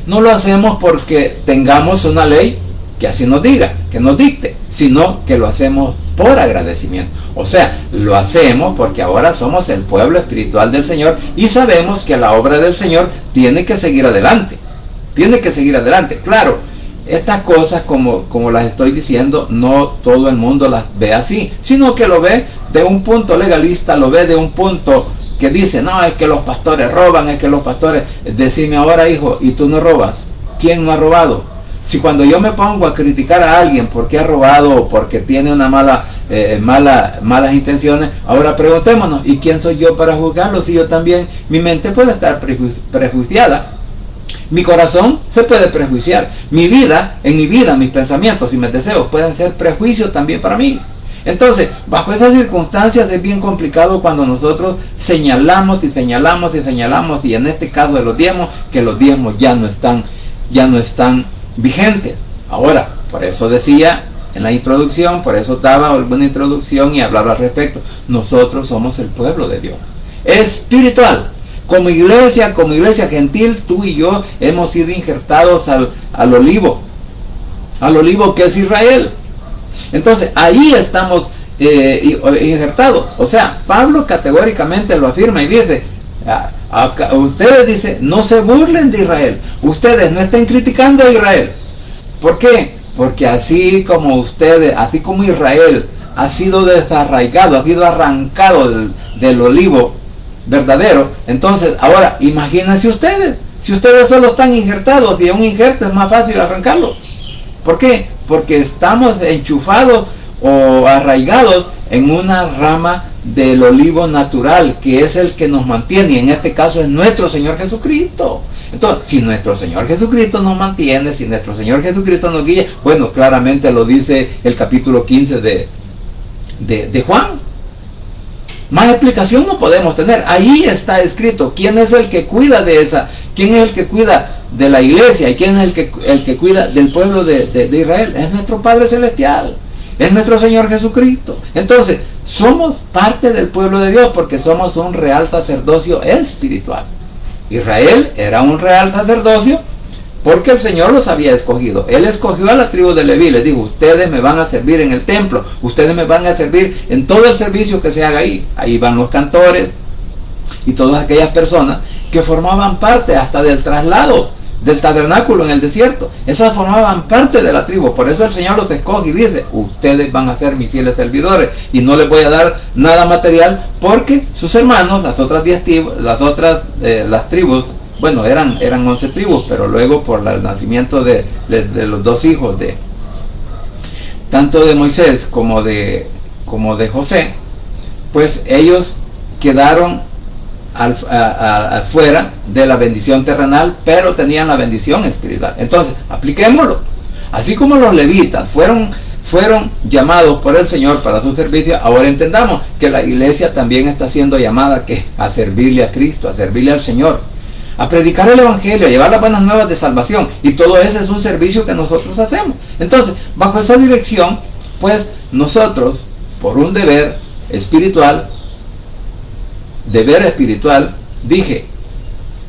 no lo hacemos porque tengamos una ley que así nos diga, que nos dicte, sino que lo hacemos por agradecimiento. O sea, lo hacemos porque ahora somos el pueblo espiritual del Señor y sabemos que la obra del Señor tiene que seguir adelante. Tiene que seguir adelante. Claro, estas cosas como las estoy diciendo, no todo el mundo las ve así, sino que lo ve de un punto legalista, lo ve de un punto que dice, no, es que los pastores roban, es que los pastores, decime ahora, hijo, ¿y tú no robas? ¿Quién no ha robado? Si cuando yo me pongo a criticar a alguien porque ha robado o porque tiene una malas intenciones, ahora preguntémonos, ¿y quién soy yo para juzgarlo? Si yo también, mi mente puede estar prejuiciada, mi corazón se puede prejuiciar, en mi vida, mis pensamientos y mis deseos pueden ser prejuicios también para mí. Entonces, bajo esas circunstancias es bien complicado cuando nosotros señalamos y en este caso de los diezmos, que los diezmos ya no están vigente. Ahora, por eso decía en la introducción, por eso daba alguna introducción y hablaba al respecto. Nosotros somos el pueblo de Dios espiritual. como iglesia gentil, tú y yo hemos sido injertados al olivo que es Israel. Entonces ahí estamos injertados. O sea, Pablo categóricamente lo afirma y dice, ustedes, dice, no se burlen de Israel, ustedes no estén criticando a Israel. ¿Por qué? Porque así como Israel ha sido desarraigado, ha sido arrancado del olivo verdadero, entonces ahora imagínense ustedes, si ustedes solo están injertados, y un injerto es más fácil arrancarlo. ¿Por qué? Porque estamos enchufados o arraigados en una rama del olivo natural, que es el que nos mantiene, y en este caso es nuestro Señor Jesucristo. Entonces, si nuestro Señor Jesucristo nos mantiene, si nuestro Señor Jesucristo nos guía, bueno, claramente lo dice el capítulo 15 de Juan. Más explicación no podemos tener. Ahí está escrito quién es el que cuida quién es el que cuida de la iglesia, y quién es el que cuida del pueblo de Israel. Es nuestro Padre Celestial, es nuestro Señor Jesucristo. Entonces, somos parte del pueblo de Dios porque somos un real sacerdocio espiritual. Israel era un real sacerdocio porque el Señor los había escogido. Él escogió a la tribu de Leví, les dijo, ustedes me van a servir en el templo, ustedes me van a servir en todo el servicio que se haga ahí. Ahí van los cantores y todas aquellas personas que formaban parte hasta del traslado del tabernáculo en el desierto. Esas formaban parte de la tribu. Por eso el Señor los escoge y dice, ustedes van a ser mis fieles servidores, y no les voy a dar nada material, porque sus hermanos, las tribus, bueno, eran 11 tribus, pero luego por el nacimiento de los dos hijos tanto de Moisés como de José, pues ellos quedaron afuera de la bendición terrenal, pero tenían la bendición espiritual. Entonces, apliquémoslo. Así como los levitas fueron llamados por el Señor para su servicio, ahora entendamos que la iglesia también está siendo llamada a servirle a Cristo, a servirle al Señor, a predicar el evangelio, a llevar las buenas nuevas de salvación, y todo ese es un servicio que nosotros hacemos. Entonces, bajo esa dirección, pues nosotros, por un deber espiritual, dije,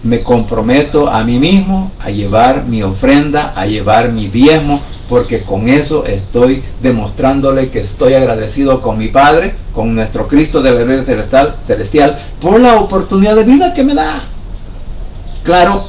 me comprometo a mí mismo a llevar mi ofrenda, a llevar mi diezmo, porque con eso estoy demostrándole que estoy agradecido con mi Padre, con nuestro Cristo de la gloria celestial, por la oportunidad de vida que me da. Claro,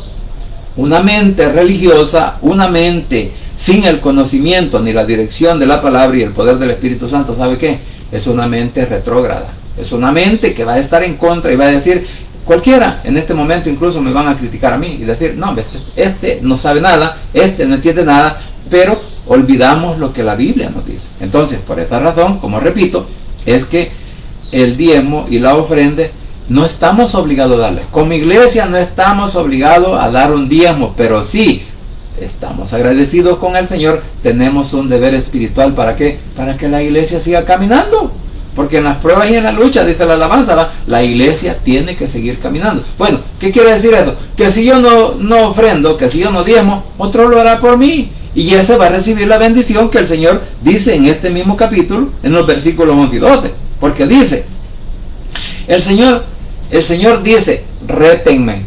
una mente religiosa, una mente sin el conocimiento ni la dirección de la palabra y el poder del Espíritu Santo, ¿sabe qué? Es una mente retrógrada. Es una mente que va a estar en contra y va a decir, cualquiera en este momento incluso me van a criticar a mí y decir, no, este no sabe nada, este no entiende nada, pero olvidamos lo que la Biblia nos dice. Entonces, por esta razón, como repito, es que el diezmo y la ofrenda no estamos obligados a darle. Como iglesia no estamos obligados a dar un diezmo, pero sí estamos agradecidos con el Señor, tenemos un deber espiritual. ¿Para qué? Para que la iglesia siga caminando. Porque en las pruebas y en la lucha, dice la alabanza, la iglesia tiene que seguir caminando. Bueno, ¿qué quiere decir esto? Que si yo no ofrendo, que si yo no diezmo, otro lo hará por mí. Y ese va a recibir la bendición que el Señor dice en este mismo capítulo, en los versículos 11 y 12. Porque dice, el Señor dice, rétenme.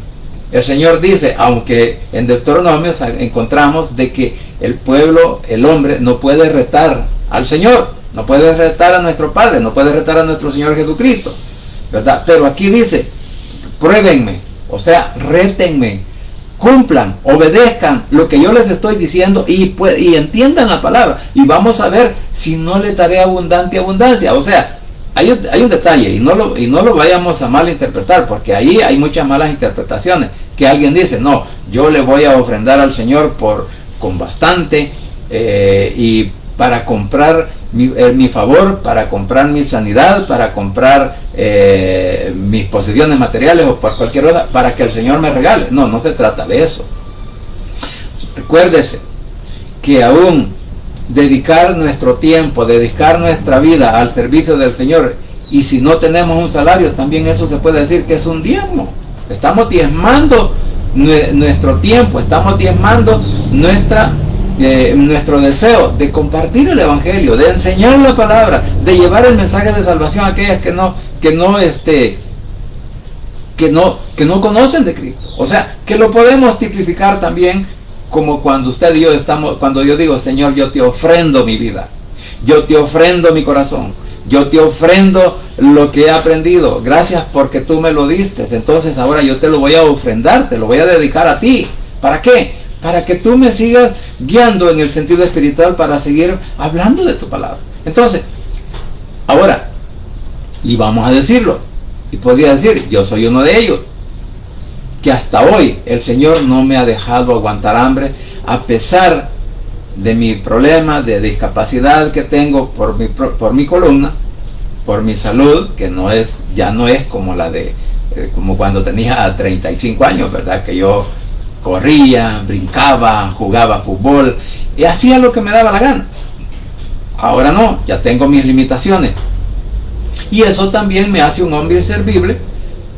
El Señor dice, aunque en Deuteronomio encontramos de que el pueblo, el hombre, no puede retar al Señor. No puede retar a nuestro Padre, no puede retar a nuestro Señor Jesucristo, ¿verdad? Pero aquí dice, pruébenme, o sea, rétenme, cumplan, obedezcan lo que yo les estoy diciendo y entiendan la palabra. Y vamos a ver si no les daré abundancia. O sea, hay un detalle y no lo vayamos a malinterpretar, porque ahí hay muchas malas interpretaciones. Que alguien dice, no, yo le voy a ofrendar al Señor con bastante y para comprar mi favor, para comprar mi sanidad, para comprar mis posesiones materiales o por cualquier otra, para que el Señor me regale. No se trata de eso. Recuérdese que aún dedicar nuestro tiempo, dedicar nuestra vida al servicio del Señor, y si no tenemos un salario, también eso se puede decir que es un diezmo. Estamos diezmando nuestro tiempo, estamos diezmando nuestro deseo de compartir el evangelio, de enseñar la palabra, de llevar el mensaje de salvación a aquellas que no que no conocen de Cristo. O sea, que lo podemos tipificar también como cuando usted y yo cuando yo digo, Señor, yo te ofrendo mi vida, yo te ofrendo mi corazón, yo te ofrendo lo que he aprendido, gracias porque tú me lo diste, entonces ahora yo te lo voy a ofrendar, te lo voy a dedicar a ti. ¿Para qué? Para que tú me sigas guiando en el sentido espiritual para seguir hablando de tu palabra. Entonces, ahora, y vamos a decirlo, y podría decir, yo soy uno de ellos, que hasta hoy el Señor no me ha dejado aguantar hambre, a pesar de mi problema de discapacidad que tengo por mi columna, por mi salud, que ya no es como la de como cuando tenía 35 años, ¿verdad? Que yo corría, brincaba, jugaba fútbol y hacía lo que me daba la gana. Ahora no, ya tengo mis limitaciones. Y eso también me hace un hombre inservible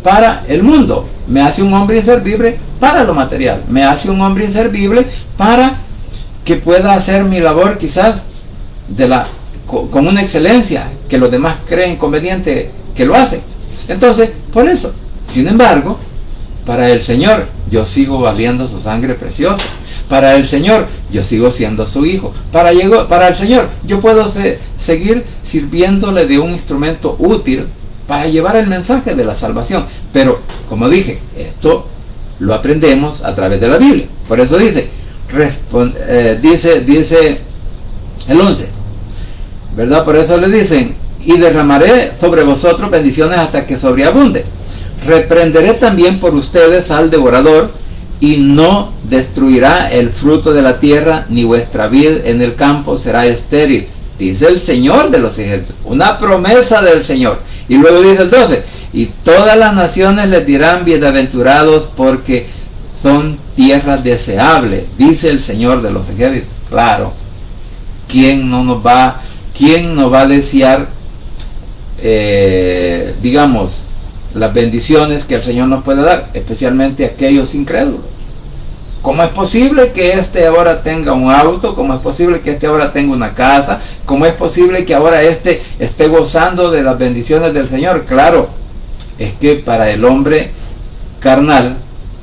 para el mundo, me hace un hombre inservible para lo material, me hace un hombre inservible para que pueda hacer mi labor quizás con una excelencia que los demás creen conveniente que lo hacen. Entonces, por eso, sin embargo, para el Señor yo sigo valiendo su sangre preciosa. Para el Señor yo sigo siendo su hijo. Para el Señor yo puedo seguir sirviéndole de un instrumento útil para llevar el mensaje de la salvación. Pero, como dije, esto lo aprendemos a través de la Biblia. Por eso dice el 11, ¿verdad? Por eso le dicen, y derramaré sobre vosotros bendiciones hasta que sobreabunde. Reprenderé también por ustedes al devorador, y no destruirá el fruto de la tierra, ni vuestra vid en el campo será estéril, dice el Señor de los ejércitos. Una promesa del Señor. Y luego dice el 12, y todas las naciones les dirán bienaventurados, porque son tierras deseables, dice el Señor de los ejércitos. Claro, ¿quién no va a desear, digamos, las bendiciones que el Señor nos puede dar, especialmente aquellos incrédulos? ¿Cómo es posible que este ahora tenga un auto? ¿Cómo es posible que este ahora tenga una casa? ¿Cómo es posible que ahora este esté gozando de las bendiciones del Señor? Claro, es que para el hombre carnal,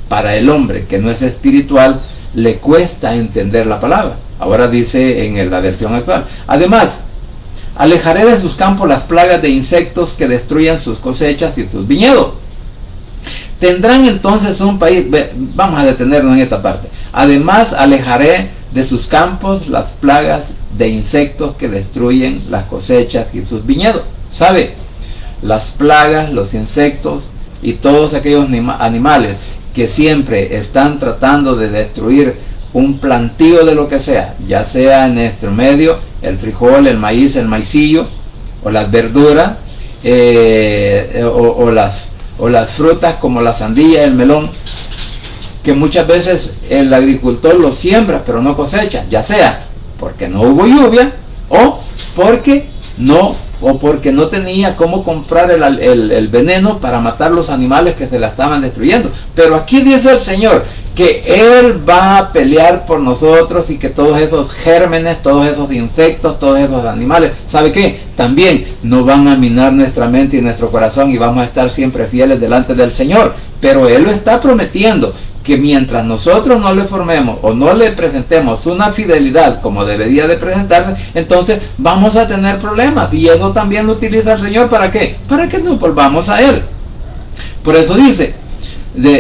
para el hombre que no es espiritual, le cuesta entender la palabra. Ahora dice en la versión actual, además, alejaré de sus campos las plagas de insectos que destruyan sus cosechas y sus viñedos. Tendrán entonces un país, vamos a detenernos en esta parte. Además, alejaré de sus campos las plagas de insectos que destruyen las cosechas y sus viñedos. ¿Sabe? Las plagas, los insectos y todos aquellos animales que siempre están tratando de destruir un plantío de lo que sea, ya sea en nuestro medio, el frijol, el maíz, el maicillo, o las verduras, o las frutas como la sandía, el melón, que muchas veces el agricultor lo siembra pero no cosecha, ya sea porque no hubo lluvia o porque no tenía cómo comprar el veneno para matar los animales que se la estaban destruyendo. Pero aquí dice el Señor que Él va a pelear por nosotros y que todos esos gérmenes, todos esos insectos, todos esos animales, ¿sabe qué? También no van a minar nuestra mente y nuestro corazón, y vamos a estar siempre fieles delante del Señor. Pero Él lo está prometiendo, que mientras nosotros no le formemos o no le presentemos una fidelidad como debería de presentarse, entonces vamos a tener problemas. Y eso también lo utiliza el Señor. ¿Para qué? Para que nos volvamos a Él. Por eso dice,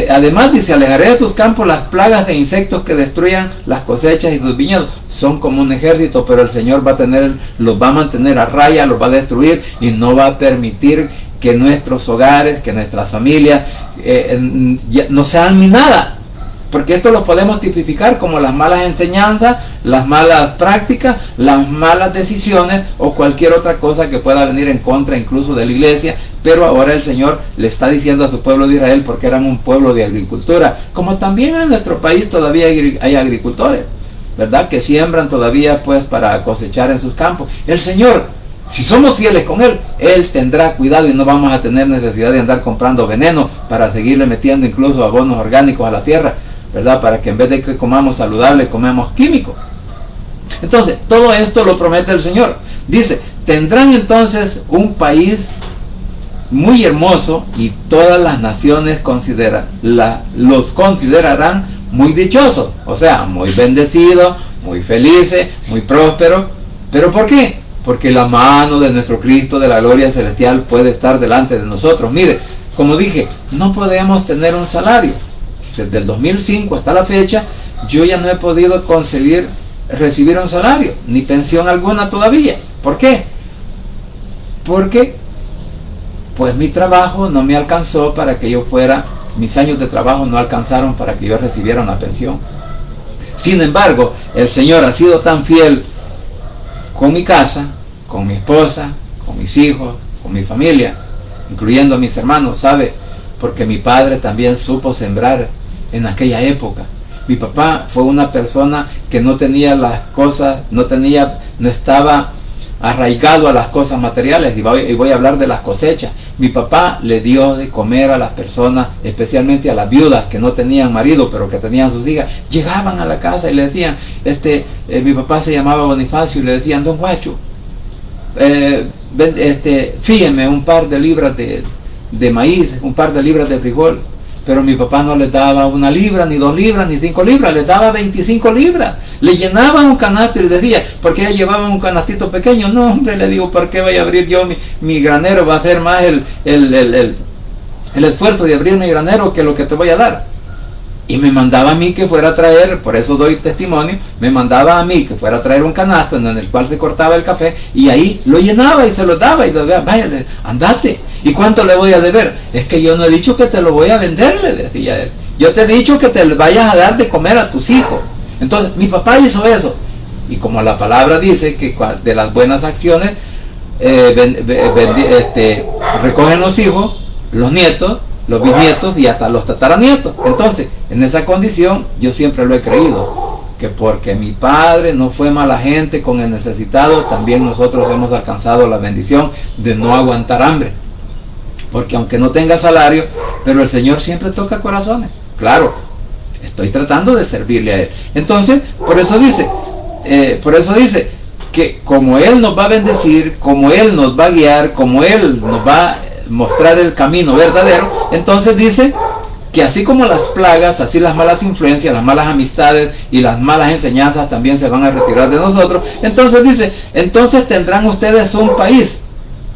además dice, alejaré de sus campos las plagas de insectos que destruyan las cosechas y sus viñedos. Son como un ejército, pero el Señor los va a mantener a raya, los va a destruir y no va a permitir que nuestros hogares, que nuestras familias no sean minadas. Porque esto lo podemos tipificar como las malas enseñanzas, las malas prácticas, las malas decisiones o cualquier otra cosa que pueda venir en contra incluso de la iglesia. Pero ahora el Señor le está diciendo a su pueblo de Israel, porque eran un pueblo de agricultura, como también en nuestro país todavía hay agricultores, ¿verdad? Que siembran todavía pues para cosechar en sus campos. El Señor, si somos fieles con Él, Él tendrá cuidado y no vamos a tener necesidad de andar comprando veneno para seguirle metiendo incluso abonos orgánicos a la tierra, ¿verdad? Para que en vez de que comamos saludable, comamos químico. Entonces, todo esto lo promete el Señor. Dice, tendrán entonces un país muy hermoso, y todas las naciones los considerarán muy dichosos, o sea, muy bendecidos, muy felices, muy prósperos. ¿Pero por qué? Porque la mano de nuestro Cristo de la gloria celestial puede estar delante de nosotros. Mire, como dije, no podemos tener un salario. Desde el 2005 hasta la fecha, yo ya no he podido recibir un salario, ni pensión alguna todavía. ¿Por qué? Porque pues mi trabajo no me alcanzó para que yo fuera, mis años de trabajo no alcanzaron para que yo recibiera una pensión. Sin embargo, el Señor ha sido tan fiel con mi casa, con mi esposa, con mis hijos, con mi familia, incluyendo a mis hermanos, ¿sabe? Porque mi padre también supo sembrar en aquella época. Mi papá fue una persona que no tenía las cosas, no estaba arraigado a las cosas materiales, y voy a hablar de las cosechas. Mi papá le dio de comer a las personas, especialmente a las viudas que no tenían marido pero que tenían sus hijas. Llegaban a la casa y le decían, mi papá se llamaba Bonifacio, y le decían: don Guacho, fíjeme un par de libras de maíz, un par de libras de frijol. Pero mi papá no les daba 1 libra, ni 2 libras, ni 5 libras, les daba 25 libras. Le llenaban un canasto y les decía, porque ella llevaba un canastito pequeño. No, hombre, le digo, ¿por qué voy a abrir yo mi granero? Va a hacer más el esfuerzo de abrir mi granero que lo que te voy a dar. Y me mandaba a mí que fuera a traer, por eso doy testimonio, me mandaba a mí que fuera a traer un canasto en el cual se cortaba el café, y ahí lo llenaba y se lo daba, y le decía: vaya, andate. ¿Y cuánto le voy a deber? Es que yo no he dicho que te lo voy a vender, le decía él. Yo te he dicho que te vayas a dar de comer a tus hijos. Entonces mi papá hizo eso. Y como la palabra dice que de las buenas acciones recogen los hijos, los nietos, los bisnietos y hasta los tataranietos. Entonces, en esa condición yo siempre lo he creído, que porque mi padre no fue mala gente con el necesitado, también nosotros hemos alcanzado la bendición de no aguantar hambre. Porque aunque no tenga salario, pero el Señor siempre toca corazones. Claro, estoy tratando de servirle a Él. Entonces, por eso dice que como Él nos va a bendecir, como Él nos va a guiar, como Él nos va a mostrar el camino verdadero, entonces dice que así como las plagas, así las malas influencias, las malas amistades y las malas enseñanzas también se van a retirar de nosotros. Entonces dice, entonces tendrán ustedes un país.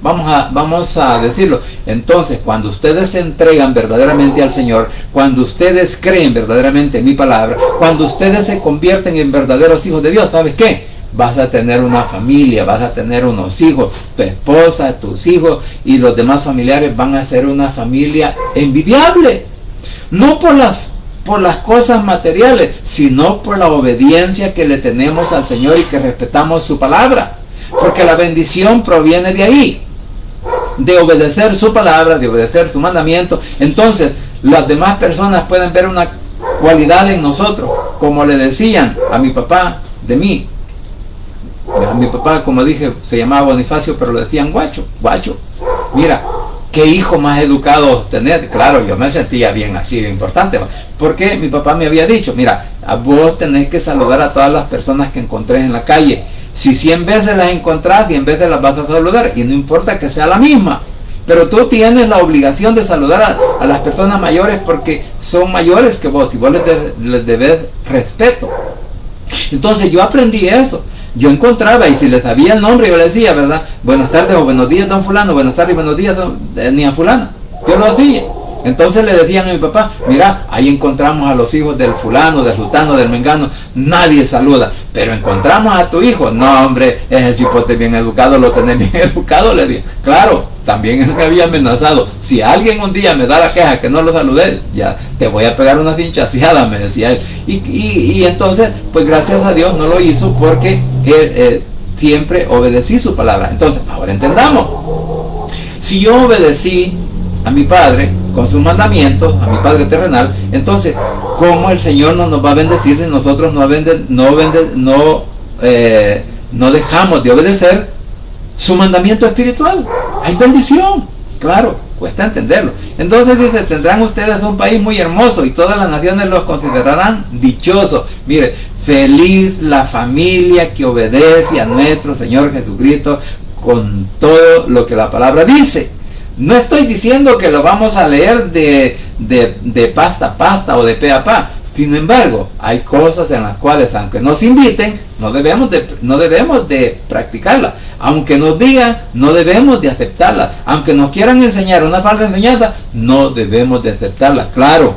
Vamos a decirlo. Entonces, cuando ustedes se entregan verdaderamente al Señor, cuando ustedes creen verdaderamente en mi palabra, cuando ustedes se convierten en verdaderos hijos de Dios, ¿sabes qué? Vas a tener una familia, vas a tener unos hijos, tu esposa, tus hijos y los demás familiares van a ser una familia envidiable. No por las cosas materiales, sino por la obediencia que le tenemos al Señor y que respetamos su palabra. Porque la bendición proviene de ahí, de obedecer su palabra, de obedecer su mandamiento. Entonces, las demás personas pueden ver una cualidad en nosotros, como le decían a mi papá de mí. A mi papá, como dije, se llamaba Bonifacio, pero le decían Guacho. Mira, qué hijo más educado tener. Claro, yo me sentía bien así, importante, porque mi papá me había dicho: mira, a vos tenés que saludar a todas las personas que encontrés en la calle. Si 100 veces las encontrás, 100 veces las vas a saludar, y no importa que sea la misma, pero tú tienes la obligación de saludar a las personas mayores porque son mayores que vos, y vos les debes respeto. Entonces yo aprendí eso. Yo encontraba, y si les sabía el nombre, yo le decía, ¿verdad? Buenas tardes o buenos días, don fulano. Buenas tardes y buenos días, niña fulana. Yo lo hacía. Entonces le decían a mi papá: mira, ahí encontramos a los hijos del fulano, del sultano, del mengano, nadie saluda, pero encontramos a tu hijo. No, hombre, ese cipote bien educado, lo tenés bien educado, le dije. Claro, también él me había amenazado: si alguien un día me da la queja que no lo saludé, ya te voy a pegar unas hinchaseadas, me decía él. Y entonces, pues gracias a Dios no lo hizo, porque siempre obedecí su palabra. Entonces, ahora entendamos, si yo obedecí a mi Padre con sus mandamientos, a mi Padre terrenal, entonces ¿cómo el Señor no nos va a bendecir si nosotros no dejamos de obedecer su mandamiento espiritual? Hay bendición, claro, cuesta entenderlo. Entonces dice: tendrán ustedes un país muy hermoso y todas las naciones los considerarán dichosos. Mire, feliz la familia que obedece a nuestro Señor Jesucristo con todo lo que la palabra dice. No estoy diciendo que lo vamos a leer de pasta a pasta o de pe a pa. Sin embargo, hay cosas en las cuales, aunque nos inviten, no debemos de practicarlas. Aunque nos digan, no debemos de aceptarlas. Aunque nos quieran enseñar una falsa enseñanza, no debemos de aceptarlas. Claro,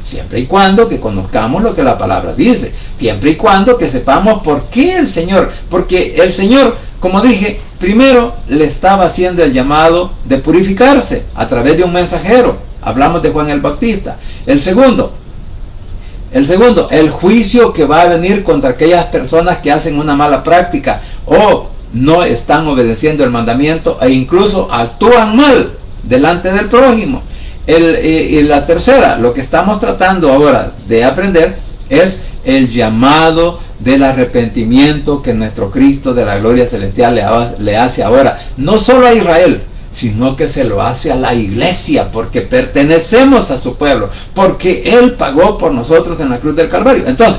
siempre y cuando que conozcamos lo que la palabra dice. Siempre y cuando que sepamos por qué el Señor. Porque el Señor, como dije, primero le estaba haciendo el llamado de purificarse a través de un mensajero. Hablamos de Juan el Bautista. El segundo, el juicio que va a venir contra aquellas personas que hacen una mala práctica o no están obedeciendo el mandamiento e incluso actúan mal delante del prójimo. Y la tercera, lo que estamos tratando ahora de aprender es el llamado del arrepentimiento que nuestro Cristo de la gloria celestial le hace ahora, no solo a Israel, sino que se lo hace a la iglesia, porque pertenecemos a su pueblo, porque Él pagó por nosotros en la cruz del Calvario. Entonces,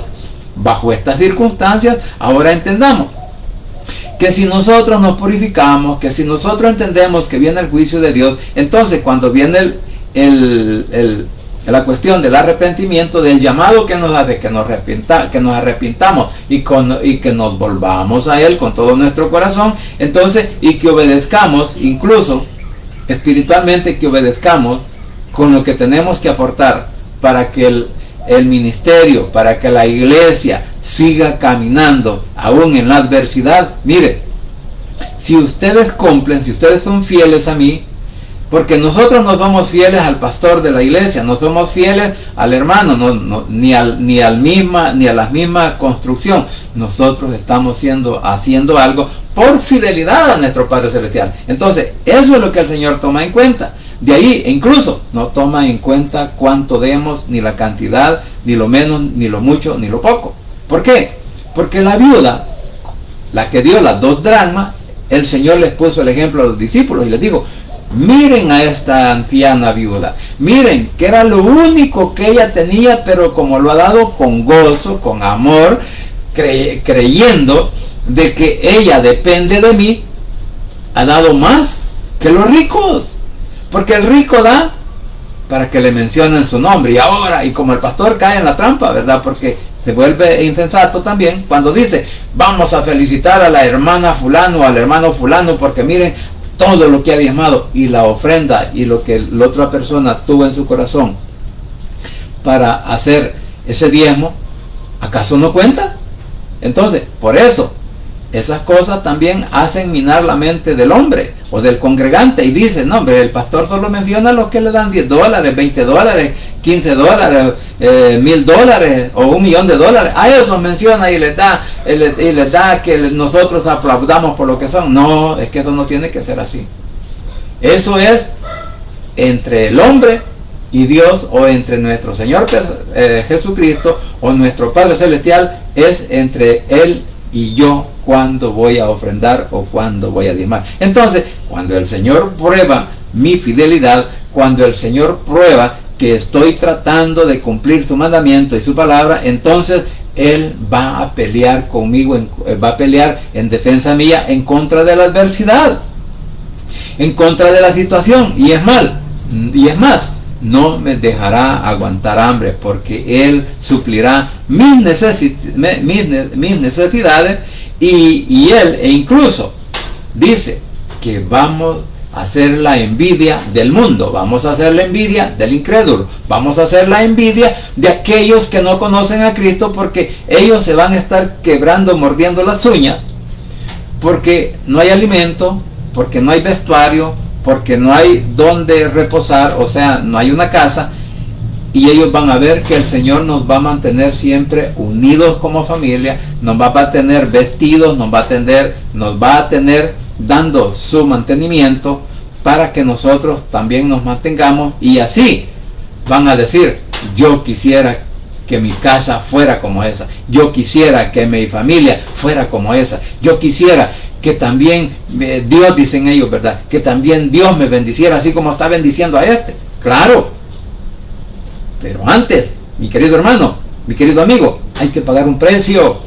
bajo estas circunstancias, ahora entendamos que si nosotros nos purificamos, que si nosotros entendemos que viene el juicio de Dios, entonces cuando viene la cuestión del arrepentimiento, del llamado que nos hace, que nos arrepintamos y que nos volvamos a Él con todo nuestro corazón, entonces, y que obedezcamos, incluso espiritualmente, que obedezcamos con lo que tenemos que aportar para que el ministerio, para que la iglesia siga caminando aún en la adversidad. Mire, si ustedes cumplen, si ustedes son fieles a mí, porque nosotros no somos fieles al pastor de la iglesia, no somos fieles al hermano, ni a la misma construcción. Nosotros estamos haciendo algo por fidelidad a nuestro Padre Celestial. Entonces, eso es lo que el Señor toma en cuenta. De ahí, incluso, no toma en cuenta cuánto demos, ni la cantidad, ni lo menos, ni lo mucho, ni lo poco. ¿Por qué? Porque la viuda, la que dio las 2 dracmas, el Señor les puso el ejemplo a los discípulos y les dijo: miren a esta anciana viuda, miren que era lo único que ella tenía, pero como lo ha dado con gozo, con amor, creyendo de que ella depende de mí, ha dado más que los ricos, porque el rico da para que le mencionen su nombre. Y ahora, y como el pastor cae en la trampa, ¿verdad? Porque se vuelve insensato también cuando dice: vamos a felicitar a la hermana fulano o al hermano fulano porque miren todo lo que ha diezmado, y la ofrenda y lo que la otra persona tuvo en su corazón para hacer ese diezmo, ¿acaso no cuenta? Entonces, por eso, esas cosas también hacen minar la mente del hombre o del congregante, y dice: no, hombre, el pastor solo menciona a los que le dan $10, $20, $15, $1,000 o $1,000,000. A esos menciona y les da que nosotros aplaudamos por lo que son. No, es que eso no tiene que ser así. Eso es entre el hombre y Dios, o entre nuestro Señor Jesucristo o nuestro Padre Celestial. Es entre Él y yo cuando voy a ofrendar o cuando voy a diezmar. Entonces, cuando el Señor prueba mi fidelidad, cuando el Señor prueba que estoy tratando de cumplir su mandamiento y su palabra, entonces Él va a pelear conmigo, va a pelear en defensa mía, en contra de la adversidad, en contra de la situación. Y es más, no me dejará aguantar hambre, porque Él suplirá mis necesidades, y Él, e incluso dice que vamos a hacer la envidia del mundo, vamos a hacer la envidia del incrédulo, vamos a hacer la envidia de aquellos que no conocen a Cristo, porque ellos se van a estar quebrando, mordiendo las uñas, porque no hay alimento, porque no hay vestuario, porque no hay donde reposar, o sea, no hay una casa, y ellos van a ver que el Señor nos va a mantener siempre unidos como familia, nos va a tener vestidos, nos va a tener dando su mantenimiento para que nosotros también nos mantengamos, y así van a decir: yo quisiera que mi casa fuera como esa, yo quisiera que mi familia fuera como esa, yo quisiera que también Dios, dicen ellos, ¿verdad?, que también Dios me bendiciera así como está bendiciendo a este. Claro, pero antes, mi querido hermano, mi querido amigo, hay que pagar un precio.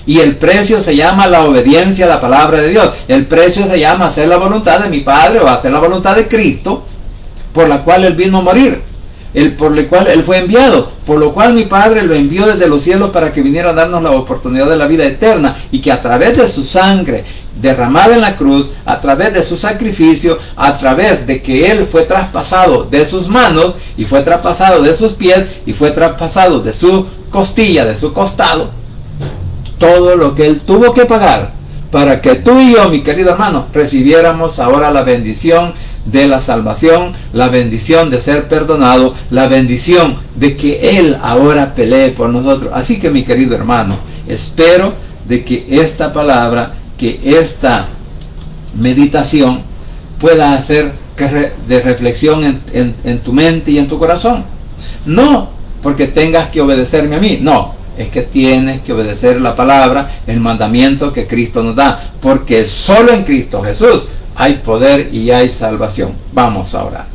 Y el precio se llama la obediencia a la palabra de Dios. El precio se llama hacer la voluntad de mi Padre o hacer la voluntad de Cristo, por la cual Él vino a morir, por la cual Él fue enviado, por lo cual mi Padre lo envió desde los cielos para que viniera a darnos la oportunidad de la vida eterna, y que a través de su sangre derramada en la cruz, a través de su sacrificio, a través de que Él fue traspasado de sus manos, y fue traspasado de sus pies, y fue traspasado de su costilla, de su costado, todo lo que Él tuvo que pagar para que tú y yo, mi querido hermano, recibiéramos ahora la bendición de la salvación, la bendición de ser perdonado, la bendición de que Él ahora pelee por nosotros. Así que, mi querido hermano, espero de que esta palabra, que esta meditación pueda hacer de reflexión en tu mente y en tu corazón. No porque tengas que obedecerme a mí, no, es que tienes que obedecer la palabra, el mandamiento que Cristo nos da, porque solo en Cristo Jesús hay poder y hay salvación. Vamos a orar.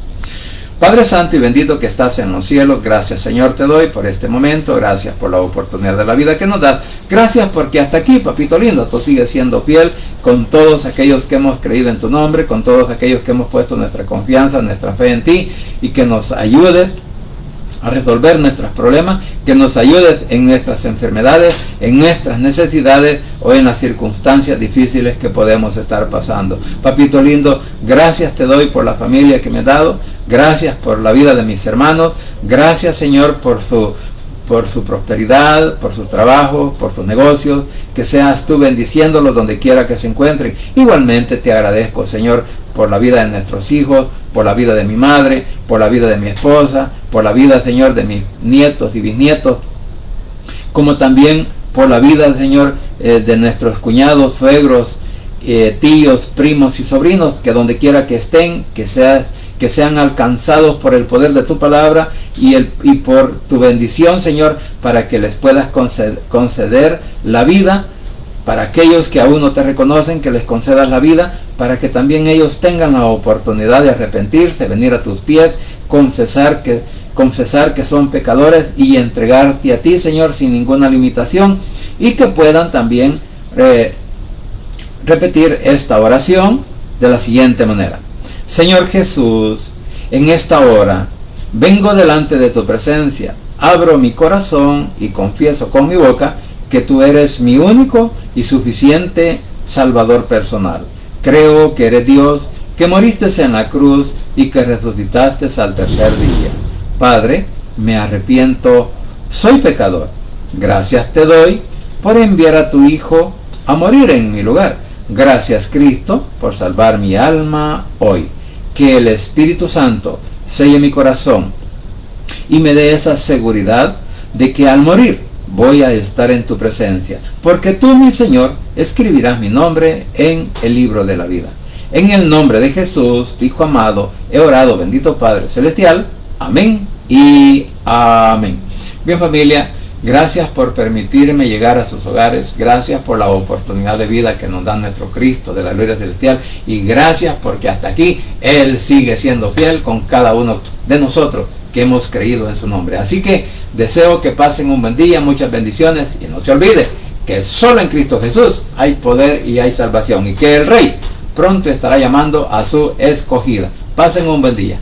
Padre Santo y bendito que estás en los cielos, gracias Señor te doy por este momento, gracias por la oportunidad de la vida que nos das, gracias porque hasta aquí, papito lindo, tú sigues siendo fiel con todos aquellos que hemos creído en tu nombre, con todos aquellos que hemos puesto nuestra confianza, nuestra fe en ti, y que nos ayudes a resolver nuestros problemas, que nos ayudes en nuestras enfermedades, en nuestras necesidades o en las circunstancias difíciles que podemos estar pasando. Papito lindo, gracias te doy por la familia que me has dado, gracias por la vida de mis hermanos, gracias Señor por su prosperidad, por sus trabajos, por sus negocios, que seas tú bendiciéndolos donde quiera que se encuentren. Igualmente te agradezco Señor por la vida de nuestros hijos, por la vida de mi madre, por la vida de mi esposa, por la vida Señor de mis nietos y bisnietos, como también por la vida Señor de nuestros cuñados, suegros, tíos, primos y sobrinos, que donde quiera que estén, que sean alcanzados por el poder de tu palabra y por tu bendición, Señor, para que les puedas conceder la vida. Para aquellos que aún no te reconocen, que les concedas la vida, para que también ellos tengan la oportunidad de arrepentirse, venir a tus pies, confesar que son pecadores y entregarte a ti, Señor, sin ninguna limitación, y que puedan también repetir esta oración de la siguiente manera. Señor Jesús, en esta hora vengo delante de tu presencia, abro mi corazón y confieso con mi boca que tú eres mi único y suficiente Salvador personal. Creo que eres Dios, que moriste en la cruz y que resucitaste al tercer día. Padre, me arrepiento, soy pecador. Gracias te doy por enviar a tu Hijo a morir en mi lugar. Gracias Cristo por salvar mi alma hoy. Que el Espíritu Santo selle mi corazón y me dé esa seguridad de que al morir voy a estar en tu presencia, porque tú, mi Señor, escribirás mi nombre en el libro de la vida. En el nombre de Jesús, tu Hijo amado, he orado, bendito Padre Celestial. Amén y amén. Bien, familia, gracias por permitirme llegar a sus hogares, gracias por la oportunidad de vida que nos da nuestro Cristo de la gloria celestial, y gracias porque hasta aquí Él sigue siendo fiel con cada uno de nosotros que hemos creído en su nombre. Así que deseo que pasen un buen día, muchas bendiciones, y no se olvide que solo en Cristo Jesús hay poder y hay salvación, y que el Rey pronto estará llamando a su escogida. Pasen un buen día.